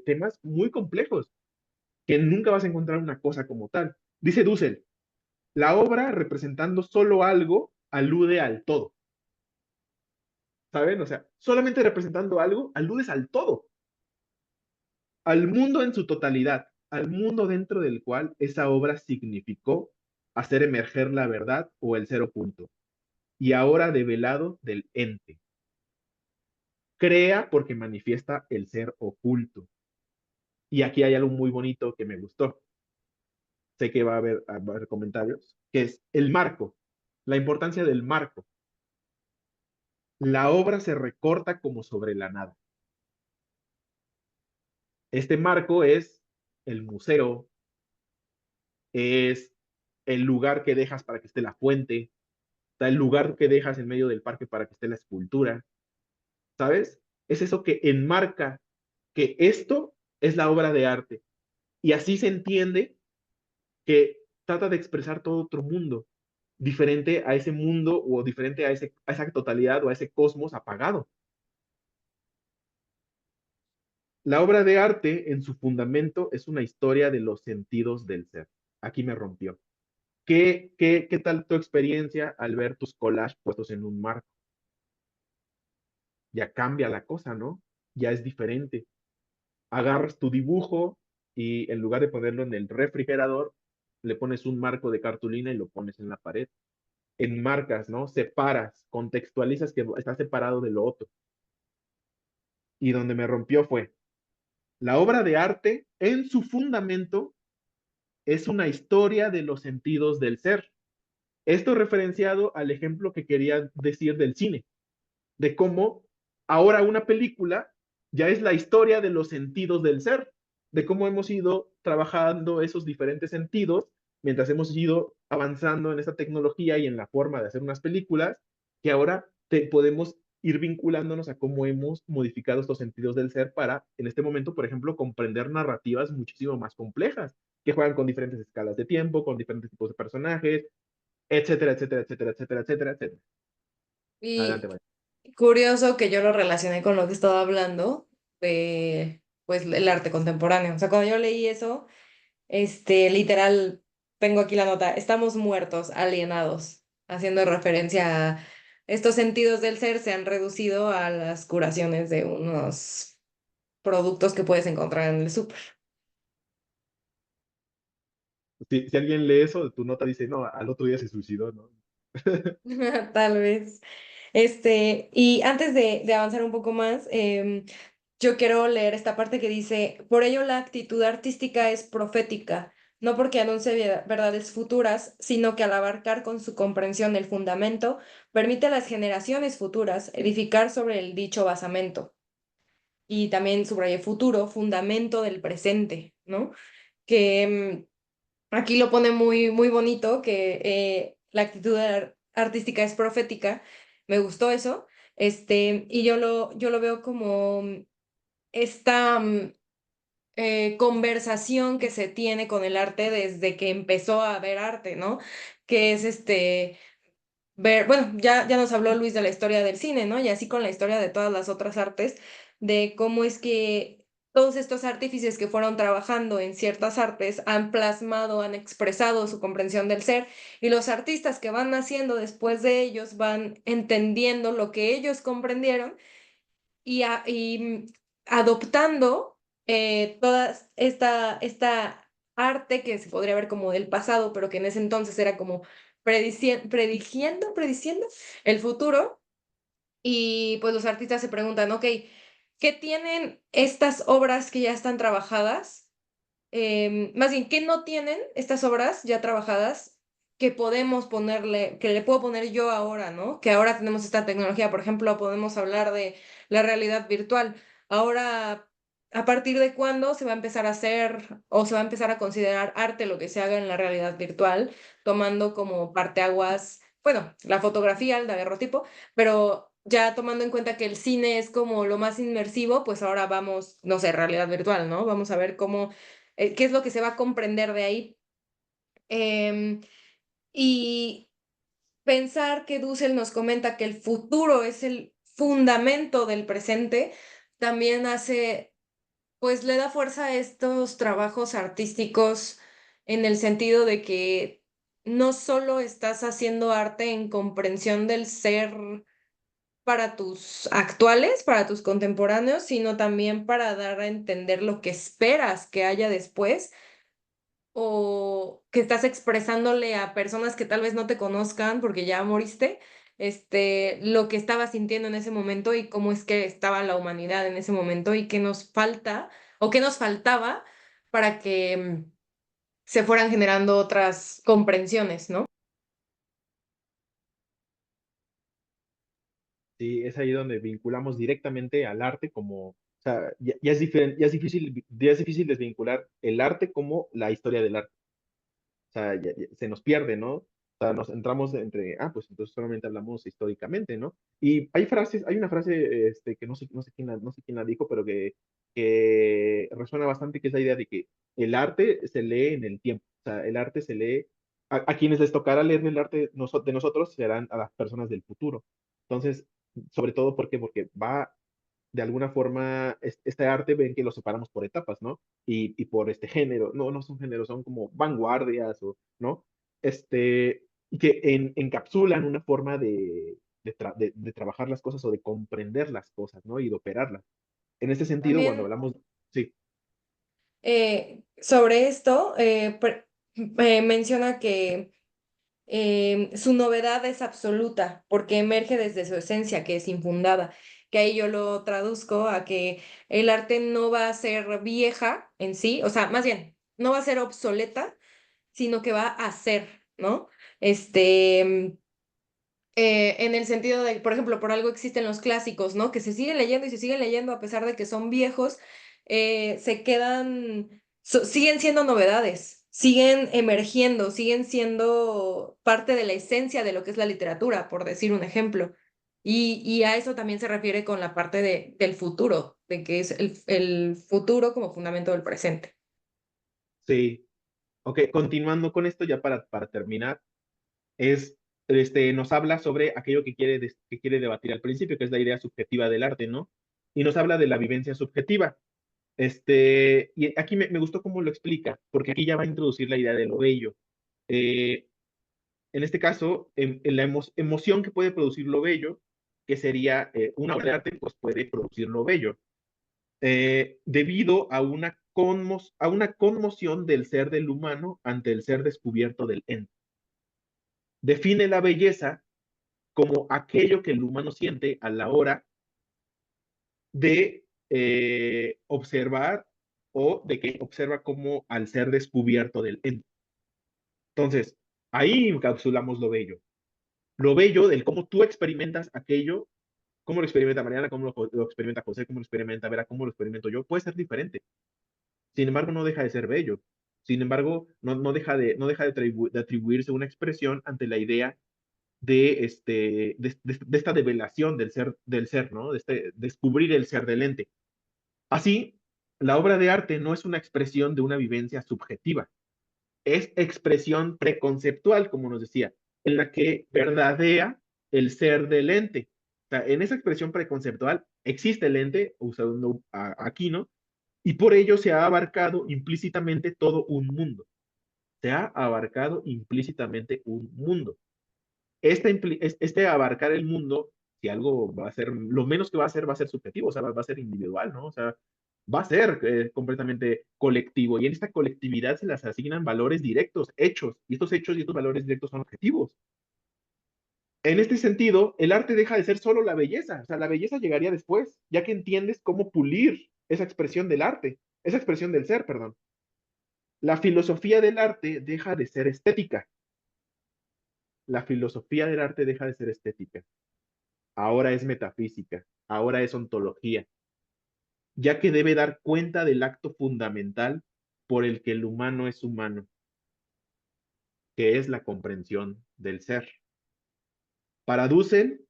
temas muy complejos que nunca vas a encontrar una cosa como tal. Dice Dussel, la obra representando solo algo alude al todo. ¿Saben? O sea, solamente representando algo aludes al todo, al mundo en su totalidad, al mundo dentro del cual esa obra significó hacer emerger la verdad o el ser oculto, y ahora develado del ente. Crea porque manifiesta el ser oculto. Y aquí hay algo muy bonito que me gustó. Sé que va a haber comentarios, que es el marco, la importancia del marco. La obra se recorta como sobre la nada. Este marco es el museo, es el lugar que dejas para que esté la fuente, está el lugar que dejas en medio del parque para que esté la escultura, ¿sabes? Es eso que enmarca que esto es la obra de arte. Y así se entiende que trata de expresar todo otro mundo, diferente a ese mundo o diferente a esa totalidad o a ese cosmos apagado. La obra de arte, en su fundamento, es una historia de los sentidos del ser. Aquí me rompió. ¿Qué tal tu experiencia al ver tus collages puestos en un marco? Ya cambia la cosa, ¿no? Ya es diferente. Agarras tu dibujo y en lugar de ponerlo en el refrigerador, le pones un marco de cartulina y lo pones en la pared. Enmarcas, ¿no? Separas, contextualizas que está separado de lo otro. Y donde me rompió fue, la obra de arte en su fundamento es una historia de los sentidos del ser. Esto referenciado al ejemplo que quería decir del cine, de cómo ahora una película ya es la historia de los sentidos del ser, de cómo hemos ido trabajando esos diferentes sentidos mientras hemos ido avanzando en esta tecnología y en la forma de hacer unas películas, que ahora podemos ir vinculándonos a cómo hemos modificado estos sentidos del ser para, en este momento, por ejemplo, comprender narrativas muchísimo más complejas, que juegan con diferentes escalas de tiempo, con diferentes tipos de personajes, etcétera, etcétera, etcétera, etcétera, etcétera, etcétera. Adelante, Y María. curioso que yo lo relacioné con lo que estaba hablando de, pues, el arte contemporáneo. O sea, cuando yo leí eso, literal, tengo aquí la nota, estamos muertos, alienados, haciendo referencia a estos sentidos del ser se han reducido a las curaciones de unos productos que puedes encontrar en el súper. Si alguien lee eso, tu nota dice, no, al otro día se suicidó, ¿no? Tal vez. Y antes de avanzar un poco más, yo quiero leer esta parte que dice, por ello la actitud artística es profética, no porque anuncie verdades futuras, sino que al abarcar con su comprensión el fundamento, permite a las generaciones futuras edificar sobre el dicho basamento. Y también subrayé futuro, fundamento del presente, ¿no? Que aquí lo pone muy, muy bonito, que la actitud artística es profética. Me gustó eso. Y yo lo veo como esta conversación que se tiene con el arte desde que empezó a ver arte, ¿no? Que es ver, bueno, ya nos habló Luis de la historia del cine, ¿no? Y así con la historia de todas las otras artes, de cómo es que todos estos artífices que fueron trabajando en ciertas artes han plasmado, han expresado su comprensión del ser, y los artistas que van naciendo después de ellos van entendiendo lo que ellos comprendieron y adoptando toda esta arte que se podría ver como del pasado, pero que en ese entonces era como prediciendo el futuro. Y pues los artistas se preguntan, ok, ¿qué tienen estas obras que ya están trabajadas? Más bien, ¿qué no tienen estas obras ya trabajadas que podemos ponerle, que le puedo poner yo ahora, ¿no? Que ahora tenemos esta tecnología, por ejemplo, podemos hablar de la realidad virtual. Ahora, ¿a partir de cuándo se va a empezar a hacer o se va a empezar a considerar arte lo que se haga en la realidad virtual, tomando como parteaguas, bueno, la fotografía, el daguerrotipo, pero ya tomando en cuenta que el cine es como lo más inmersivo, pues ahora vamos, no sé, realidad virtual, ¿no? Vamos a ver cómo qué es lo que se va a comprender de ahí. Em, y pensar que Dussel nos comenta que el futuro es el fundamento del presente, también hace, pues le da fuerza a estos trabajos artísticos en el sentido de que no solo estás haciendo arte en comprensión del ser para tus actuales, para tus contemporáneos, sino también para dar a entender lo que esperas que haya después o que estás expresándole a personas que tal vez no te conozcan porque ya moriste, lo que estabas sintiendo en ese momento y cómo es que estaba la humanidad en ese momento y qué nos falta o qué nos faltaba para que se fueran generando otras comprensiones, ¿no? Sí, es ahí donde vinculamos directamente al arte como, o sea, ya es diferente, ya es difícil desvincular el arte como la historia del arte. O sea, se nos pierde, ¿no? O sea, nos entramos entre, pues entonces solamente hablamos históricamente, ¿no? Y hay una frase que no sé quién la dijo, pero que resuena bastante, que es la idea de que el arte se lee en el tiempo. O sea, el arte se lee, a quienes les tocará leer el arte de nosotros serán a las personas del futuro. Entonces, sobre todo, ¿por qué? Porque va de alguna forma, este arte ven que lo separamos por etapas, ¿no? Y por este género, no son géneros, son como vanguardias, ¿no? Y que encapsulan una forma de trabajar las cosas o de comprender las cosas, ¿no? Y de operarlas. En ese sentido, cuando También hablamos, sí, sobre esto, menciona que su novedad es absoluta porque emerge desde su esencia, que es infundada, que ahí yo lo traduzco a que el arte no va a ser vieja en sí, o sea, más bien, no va a ser obsoleta, sino que va a ser, ¿no? En el sentido de, por ejemplo, por algo existen los clásicos, ¿no? Que se siguen leyendo y se siguen leyendo a pesar de que son viejos, se quedan, siguen siendo novedades, siguen emergiendo, siguen siendo parte de la esencia de lo que es la literatura, por decir un ejemplo. Y a eso también se refiere con la parte del futuro, de que es el futuro como fundamento del presente. sí. Ok, continuando con esto, ya para terminar, nos habla sobre aquello que quiere debatir al principio, que es la idea subjetiva del arte, ¿no? Y nos habla de la vivencia subjetiva. Y aquí me gustó cómo lo explica, porque aquí ya va a introducir la idea de lo bello. Eh, en este caso, en la emoción que puede producir lo bello, que sería una obra de arte, pues puede producir lo bello, debido a una conmoción del ser del humano ante el ser descubierto del ente. Define la belleza como aquello que el humano siente a la hora de observar o de que observa como al ser descubierto del ente. Entonces, ahí encapsulamos lo bello. Lo bello del cómo tú experimentas aquello, cómo lo experimenta Mariana, cómo lo experimenta José, cómo lo experimenta Vera, cómo lo experimento yo, puede ser diferente. Sin embargo, no deja de ser bello. Sin embargo, no deja de atribuirse una expresión ante la idea de esta develación del ser, ¿no? De descubrir el ser del ente. Así, la obra de arte no es una expresión de una vivencia subjetiva, es expresión preconceptual, como nos decía, en la que verdadea el ser del ente. O sea, en esa expresión preconceptual existe el ente, usando aquí, ¿no? Y por ello se ha abarcado implícitamente todo un mundo. Se ha abarcado implícitamente un mundo. Este abarcar el mundo, si algo va a ser, lo menos que va a ser subjetivo, o sea, va a ser individual, ¿no? O sea, va a ser completamente colectivo. Y en esta colectividad se las asignan valores directos, hechos. Y estos hechos y estos valores directos son objetivos. En este sentido, el arte deja de ser solo la belleza, o sea, la belleza llegaría después, ya que entiendes cómo pulir esa expresión del arte, esa expresión del ser, perdón. La filosofía del arte deja de ser estética. La filosofía del arte deja de ser estética. Ahora es metafísica, ahora es ontología, ya que debe dar cuenta del acto fundamental por el que el humano es humano, que es la comprensión del ser. Para Dussel,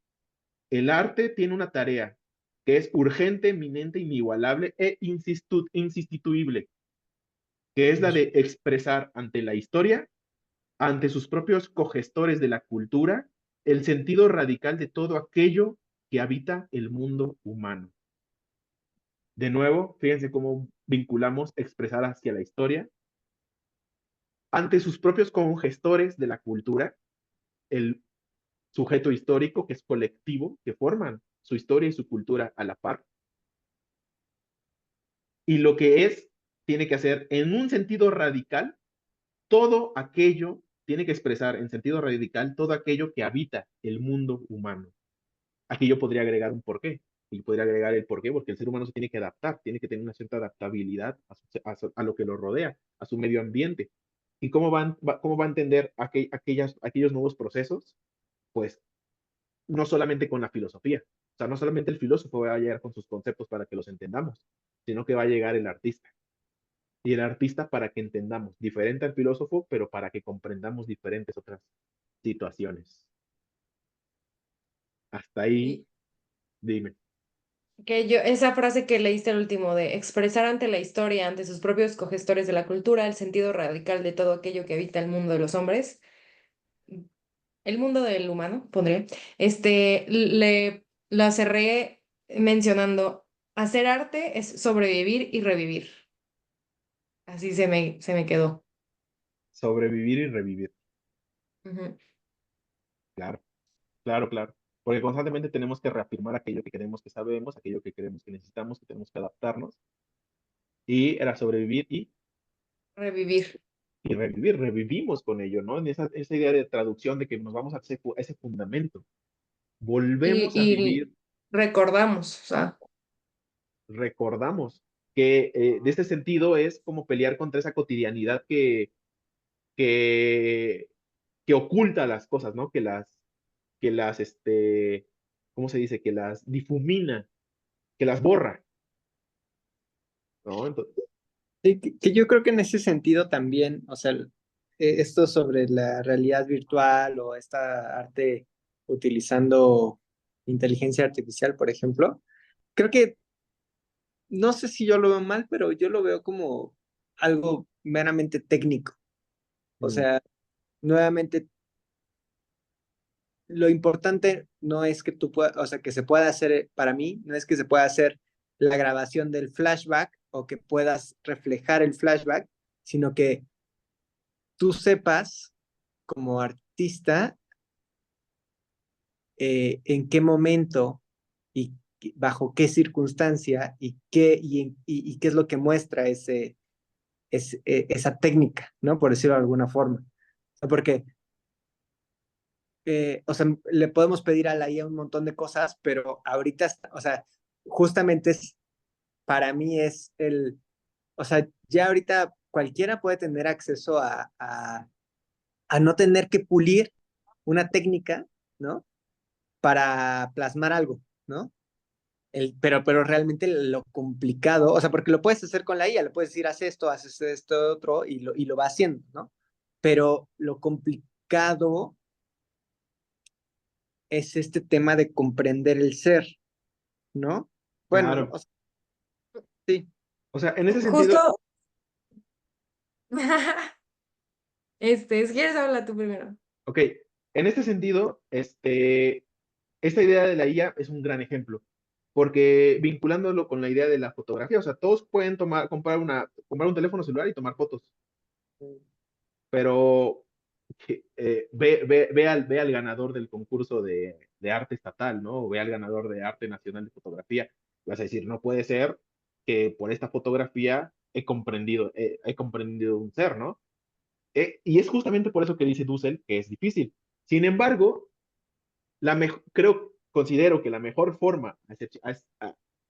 el arte tiene una tarea que es urgente, eminente, inigualable e insustituible, que es la de expresar ante la historia, ante sus propios cogestores de la cultura, el sentido radical de todo aquello que habita el mundo humano. De nuevo, fíjense cómo vinculamos expresar hacia la historia, ante sus propios cogestores de la cultura, el sujeto histórico que es colectivo, que forman su historia y su cultura a la par, y lo que es, tiene que hacer en un sentido radical todo aquello, tiene que expresar en sentido radical todo aquello que habita el mundo humano. Aquí yo podría agregar un porqué, y podría agregar el porqué, porque el ser humano se tiene que adaptar, tiene que tener una cierta adaptabilidad a lo que lo rodea, a su medio ambiente. ¿Y cómo va a entender aquellos nuevos procesos? Pues no solamente con la filosofía, o sea, no solamente el filósofo va a llegar con sus conceptos para que los entendamos, sino que va a llegar el artista. Y el artista para que entendamos, diferente al filósofo, pero para que comprendamos diferentes otras situaciones. Hasta ahí, Y dime. que yo, esa frase que leíste al último de expresar ante la historia, ante sus propios cogestores de la cultura, el sentido radical de todo aquello que habita el mundo de los hombres, el mundo del humano, pondré, la cerré mencionando, hacer arte es sobrevivir y revivir. Así se me quedó. Sobrevivir y revivir. Ujú. Claro, claro, claro. Porque constantemente tenemos que reafirmar aquello que creemos que sabemos, aquello que creemos que necesitamos, que tenemos que adaptarnos. Y era sobrevivir Revivir. y revivir. Revivimos con ello, ¿no? En esa idea de traducción de que nos vamos a ese fundamento. Volvemos a Y vivir, recordamos, o sea, recordamos que de este sentido es como pelear contra esa cotidianidad que, que oculta las cosas, ¿no? ¿Cómo se dice? Que las difumina, que las borra, ¿no? Entonces, Sí, que yo creo que en ese sentido también, o sea, esto sobre la realidad virtual o esta arte utilizando inteligencia artificial, por ejemplo, creo que no sé si yo lo veo mal, pero yo lo veo como algo meramente técnico. O mm, sea, nuevamente, lo importante no es que tú puedas, o sea, que se pueda hacer, para mí, no es que se pueda hacer la grabación del flashback o que puedas reflejar el flashback, sino que tú sepas como artista en qué momento y bajo qué circunstancia y qué es lo que muestra esa técnica, ¿no? Por decirlo de alguna forma. Porque, o sea, le podemos pedir a la IA un montón de cosas, pero ahorita, o sea, justamente para mí es o sea, ya ahorita cualquiera puede tener acceso a no tener que pulir una técnica, ¿no? Para plasmar algo, ¿no? Pero realmente lo complicado, o sea, porque lo puedes hacer con la IA, le puedes decir, haces esto, otro, y lo va haciendo, ¿no? Pero lo complicado es este tema de comprender el ser, ¿no? Bueno, claro. o sea, sí. O sea, en ese sentido, justo, si quieres habla tú primero. ok, en este sentido, esta idea de la IA es un gran ejemplo. porque vinculándolo con la idea de la fotografía, o sea, todos pueden comprar un teléfono celular y tomar fotos, pero ve al ganador del concurso de arte estatal, ¿no? O ve al ganador de arte nacional de fotografía. Vas a decir, no puede ser que por esta fotografía he comprendido un ser, ¿no? Y es justamente por eso que dice Dussel que es difícil. Sin embargo, considero que la mejor forma,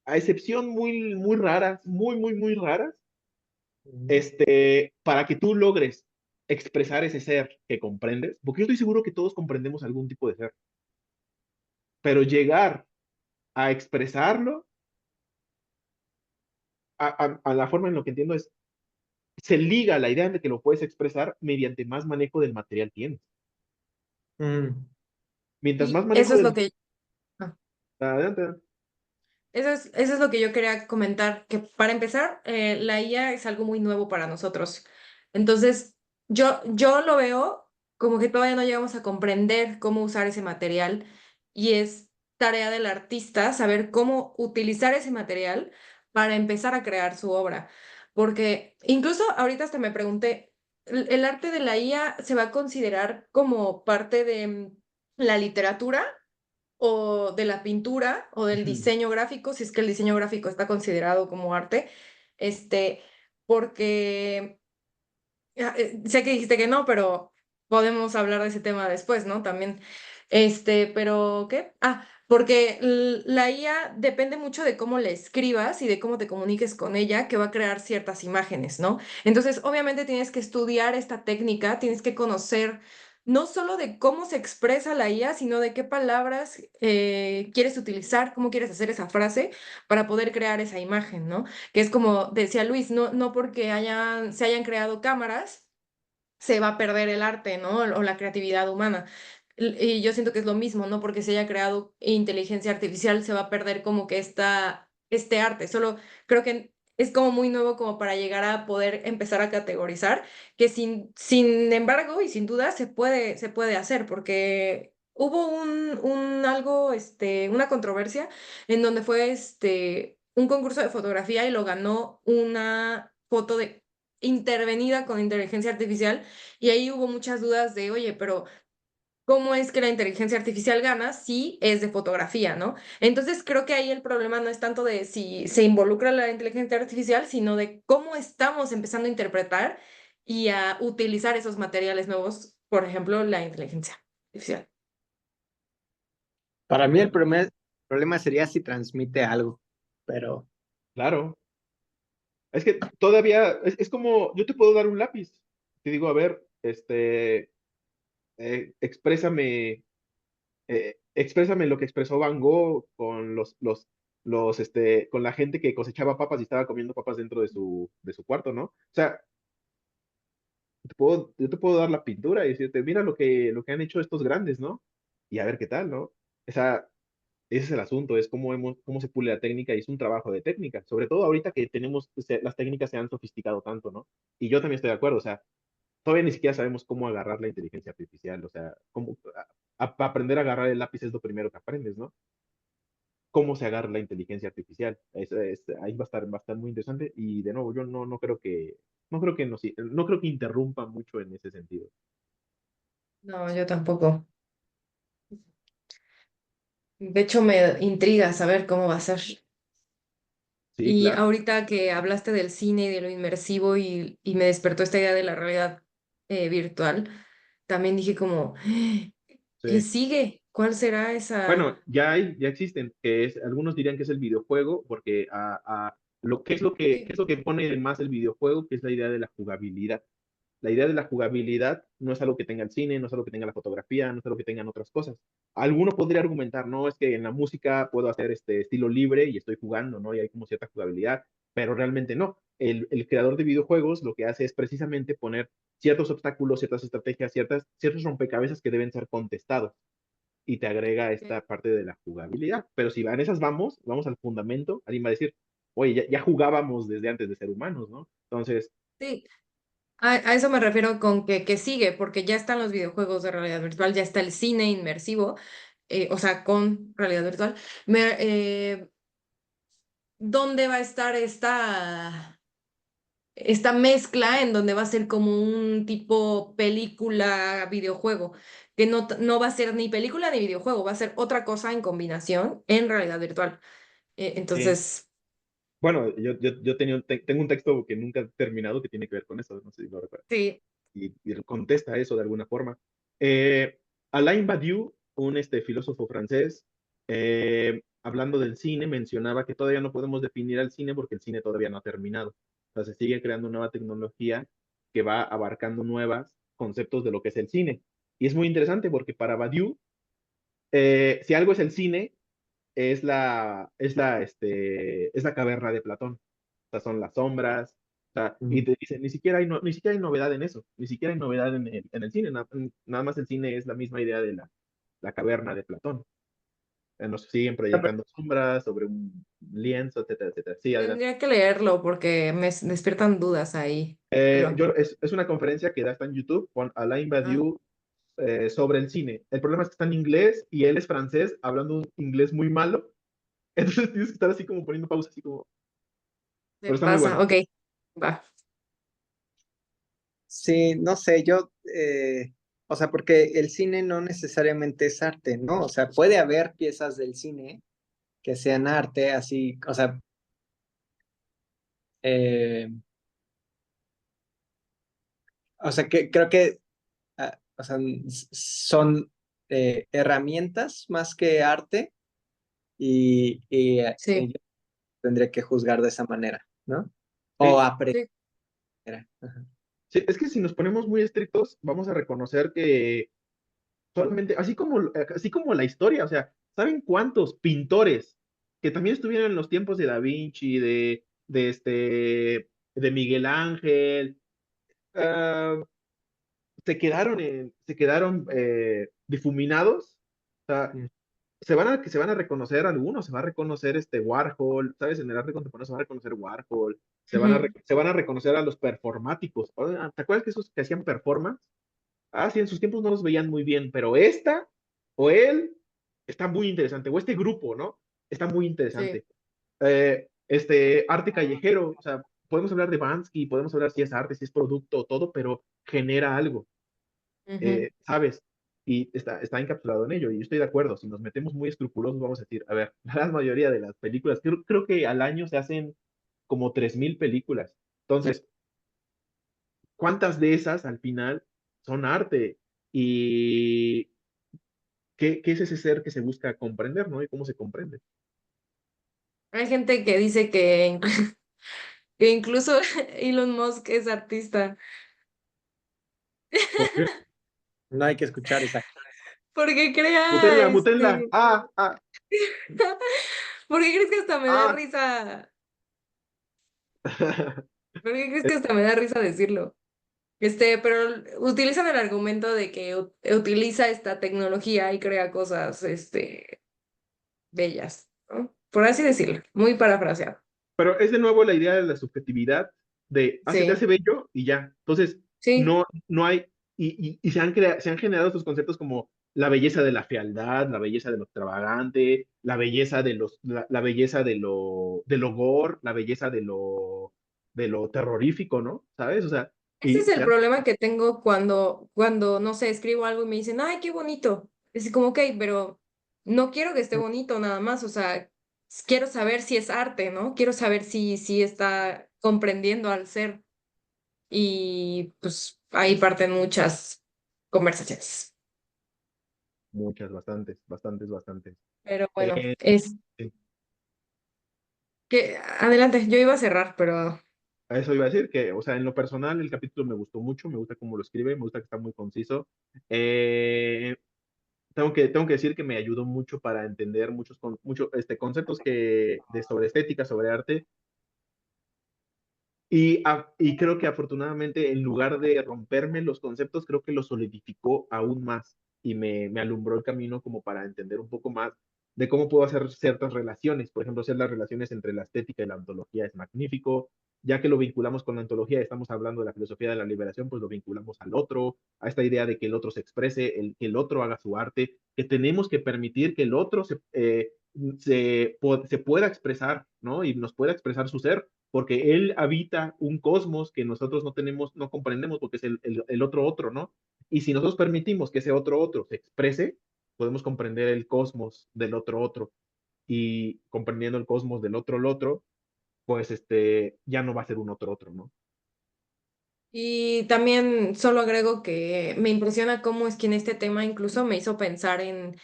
a excepción muy raras, muy raras, para que tú logres expresar ese ser que comprendes, porque yo estoy seguro que todos comprendemos algún tipo de ser, pero llegar a expresarlo, a la forma en lo que entiendo es, se liga a la idea de que lo puedes expresar mediante más manejo del material tienes. Mm. Mientras más Y eso manejo es lo del... que... ah, Adelante. eso es lo que yo quería comentar, que para empezar, la IA es algo muy nuevo para nosotros. Entonces, yo lo veo como que todavía no llegamos a comprender cómo usar ese material y es tarea del artista saber cómo utilizar ese material para empezar a crear su obra. Porque incluso ahorita hasta me pregunté, ¿el arte de la IA se va a considerar como parte de la literatura o de la pintura o del diseño gráfico, si es que el diseño gráfico está considerado como arte, este, porque sé que dijiste que no, pero podemos hablar de ese tema después, ¿no? También, pero ¿qué? Porque la IA depende mucho de cómo le escribas y de cómo te comuniques con ella, que va a crear ciertas imágenes, ¿no? Entonces, obviamente tienes que estudiar esta técnica, tienes que conocer no solo de cómo se expresa la IA, sino de qué palabras quieres utilizar, cómo quieres hacer esa frase para poder crear esa imagen, ¿no? Que es como decía Luis, no porque se hayan creado cámaras, se va a perder el arte, ¿no? O la creatividad humana. Y yo siento que es lo mismo, ¿no? Porque se haya creado inteligencia artificial, se va a perder como que este arte. Solo creo que es como muy nuevo como para llegar a poder empezar a categorizar, que sin embargo y sin duda se puede hacer, porque hubo una controversia en donde fue un concurso de fotografía y lo ganó una foto intervenida con inteligencia artificial y ahí hubo muchas dudas de, oye, pero ¿cómo es que la inteligencia artificial gana si es de fotografía, ¿no? Entonces creo que ahí el problema no es tanto de si se involucra la inteligencia artificial, sino de cómo estamos empezando a interpretar y a utilizar esos materiales nuevos, por ejemplo, la inteligencia artificial. Para mí el problema sería si transmite algo, pero Claro. Es que todavía, es como, yo te puedo dar un lápiz. Te digo, a ver, exprésame lo que expresó Van Gogh con con la gente que cosechaba papas y estaba comiendo papas dentro de su cuarto, ¿no? O sea, yo te puedo dar la pintura y decirte, mira lo que han hecho estos grandes, ¿no? Y a ver qué tal, ¿no? Esa, ese es el asunto, es cómo se pule la técnica y es un trabajo de técnica, sobre todo ahorita que las técnicas se han sofisticado tanto, ¿no? Y yo también estoy de acuerdo, o sea, todavía ni siquiera sabemos cómo agarrar la inteligencia artificial, o sea, aprender a agarrar el lápiz es lo primero que aprendes, ¿no? Cómo se agarra la inteligencia artificial. Ahí va a estar muy interesante y de nuevo, yo no creo que interrumpa mucho en ese sentido. No, yo tampoco. De hecho, me intriga saber cómo va a ser. Sí, Y claro, ahorita que hablaste del cine y de lo inmersivo y me despertó esta idea de la realidad virtual, también dije como, ¿qué sí. sigue? ¿Cuál será Bueno, esa? ya existen, algunos dirían que es el videojuego, porque ¿qué es lo que pone más el videojuego? Que es la idea de la jugabilidad. La idea de la jugabilidad no es algo que tenga el cine, no es algo que tenga la fotografía, no es algo que tengan otras cosas. Alguno podría argumentar, no, es que en la música puedo hacer este estilo libre y estoy jugando, ¿no? Y hay como cierta jugabilidad, pero realmente no. El creador de videojuegos lo que hace es precisamente poner ciertos obstáculos, ciertas estrategias, ciertos rompecabezas que deben ser contestados y te agrega esta parte de la jugabilidad. Pero si en esas vamos al fundamento, alguien va a decir, oye, ya jugábamos desde antes de ser humanos, ¿no? Entonces, Sí, a eso me refiero con que sigue, porque ya están los videojuegos de realidad virtual, ya está el cine inmersivo, o sea, con realidad virtual. dónde va a estar esta mezcla en donde va a ser como un tipo película, videojuego, que no va a ser ni película ni videojuego, va a ser otra cosa en combinación en realidad virtual. Sí. Entonces, Bueno, yo tengo un texto que nunca he terminado que tiene que ver con eso, no sé si lo recuerdas. sí, Y contesta eso de alguna forma. Eh, Alain Badiou, un filósofo francés, hablando del cine, mencionaba que todavía no podemos definir al cine porque el cine todavía no ha terminado. O sea, se sigue creando nueva tecnología que va abarcando nuevos conceptos de lo que es el cine. Y es muy interesante porque para Badiou, si algo es el cine, es la caverna de Platón. O sea, son las sombras. O sea, y te dicen, ni siquiera hay novedad en eso, ni siquiera hay novedad en el cine, nada más el cine es la misma idea de la caverna de Platón. Nos siguen proyectando sombras sobre un lienzo, etcétera, etcétera. Sí, adelante. tendría que leerlo porque me despiertan dudas ahí, pero Es una conferencia que está en YouTube con Alain ah, Badiou sobre el cine. El problema es que está en inglés y él es francés, hablando un inglés muy malo. Entonces tienes que estar así como poniendo pausa, así como. se Pero está muy pasa, bueno. ok, va. Sí, no sé, o sea, porque el cine no necesariamente es arte, ¿no? O sea, puede haber piezas del cine que sean arte, así, eh, o sea, que creo que, o sea, son herramientas más que arte y Sí, yo tendría que juzgar de esa manera, ¿no? O Sí, aprender. sí. Ajá. sí, es que si nos ponemos muy estrictos, vamos a reconocer que solamente, así como la historia, o sea, ¿saben cuántos pintores que también estuvieron en los tiempos de Da Vinci, de Miguel Ángel, ah, se quedaron difuminados? O sea, Mm. se van a reconocer algunos, se va a reconocer Warhol, ¿sabes? En el arte contemporáneo se va a reconocer Warhol, Ujú. se van a reconocer a los performáticos. ¿Te acuerdas que esos que hacían performance? Ah, sí, en sus tiempos no los veían muy bien, pero esta o él está muy interesante, o este grupo, ¿no? Está muy Sí. interesante. Arte callejero, o sea, podemos hablar de Bansky, podemos hablar si es arte, si es producto, todo, pero genera algo, Ujú. ¿sabes? Y está encapsulado en ello, y yo estoy de acuerdo, si nos metemos muy escrupulosos vamos a decir, a ver, la mayoría de las películas, creo que al año se hacen como 3,000 películas. Entonces, ¿cuántas de esas al final son arte? Y qué es ese ser que se busca comprender, ¿no? Y cómo se comprende. Hay gente que dice que incluso Elon Musk es artista. ¿Por qué? No hay que escuchar esa. Porque crea Mutenla, mutenla. Ah, ah, ¿por qué crees que hasta me da ah. risa? ¿Por qué crees que hasta me da risa decirlo? Pero utilizan el argumento de que utiliza esta tecnología y crea cosas, bellas, ¿no? Por así decirlo, muy parafraseado. Pero es de nuevo la idea de la subjetividad se te Sí, hace bello y ya. Entonces, sí, no hay, y se han generado estos conceptos como la belleza de la fealdad, la belleza de lo extravagante, la belleza la belleza de lo gore, la belleza de lo terrorífico, ¿no? ¿Sabes? O sea, ese es y el problema que tengo cuando, no sé, escribo algo y me dicen, ay, qué bonito. Es como, ok, pero no quiero que esté bonito nada más, o sea, quiero saber si es arte, ¿no? Quiero saber si está comprendiendo al ser. Y pues ahí parten muchas conversaciones. muchas, bastantes, bastantes, bastantes. Pero bueno, Eh, es sí. que adelante, yo iba a cerrar, pero A eso iba a decir que, o sea, en lo personal el capítulo me gustó mucho, me gusta cómo lo escribe, me gusta que está muy conciso. Eh, tengo que decir que me ayudó mucho para entender muchos conceptos sobre estética, sobre arte, y creo que afortunadamente, en lugar de romperme los conceptos, creo que los solidificó aún más y me alumbró el camino como para entender un poco más de cómo puedo hacer ciertas relaciones. Por ejemplo, hacer las relaciones entre la estética y la ontología es magnífico. Ya que lo vinculamos con la ontología, estamos hablando de la filosofía de la liberación, pues lo vinculamos al otro, a esta idea de que el otro se exprese, que el otro haga su arte, que tenemos que permitir que el otro se pueda expresar, ¿no? Y nos pueda expresar su ser, porque él habita un cosmos que nosotros no tenemos, no comprendemos, porque es el otro, ¿no? Y si nosotros permitimos que ese otro se exprese, podemos comprender el cosmos del otro. Y comprendiendo el cosmos del otro, pues ya no va a ser un otro, ¿no? Y también solo agrego que me impresiona cómo es que en este tema incluso me hizo pensar en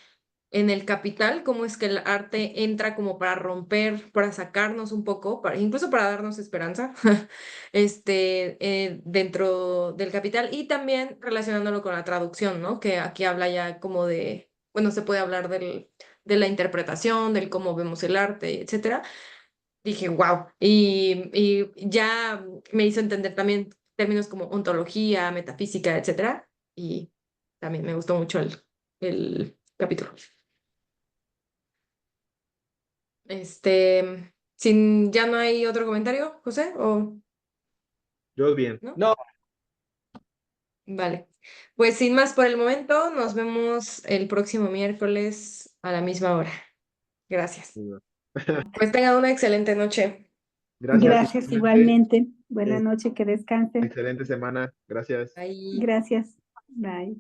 el capital, cómo es que el arte entra como para romper, para sacarnos un poco, incluso para darnos esperanza, dentro del capital y también relacionándolo con la traducción, ¿no? Que aquí habla ya como de, bueno, se puede hablar de la interpretación, del cómo vemos el arte, etcétera. Dije, wow, y ya me hizo entender también términos como ontología, metafísica, etcétera, y también me gustó mucho el capítulo. Ya no hay otro comentario, José, o Yo bien. no? No, Vale. Pues sin más por el momento, nos vemos el próximo miércoles a la misma hora. Gracias. Pues tengan una excelente noche. Gracias. Gracias Igualmente. igualmente. Buenas noches, que descansen. Excelente semana. Gracias. Bye. Gracias. Bye.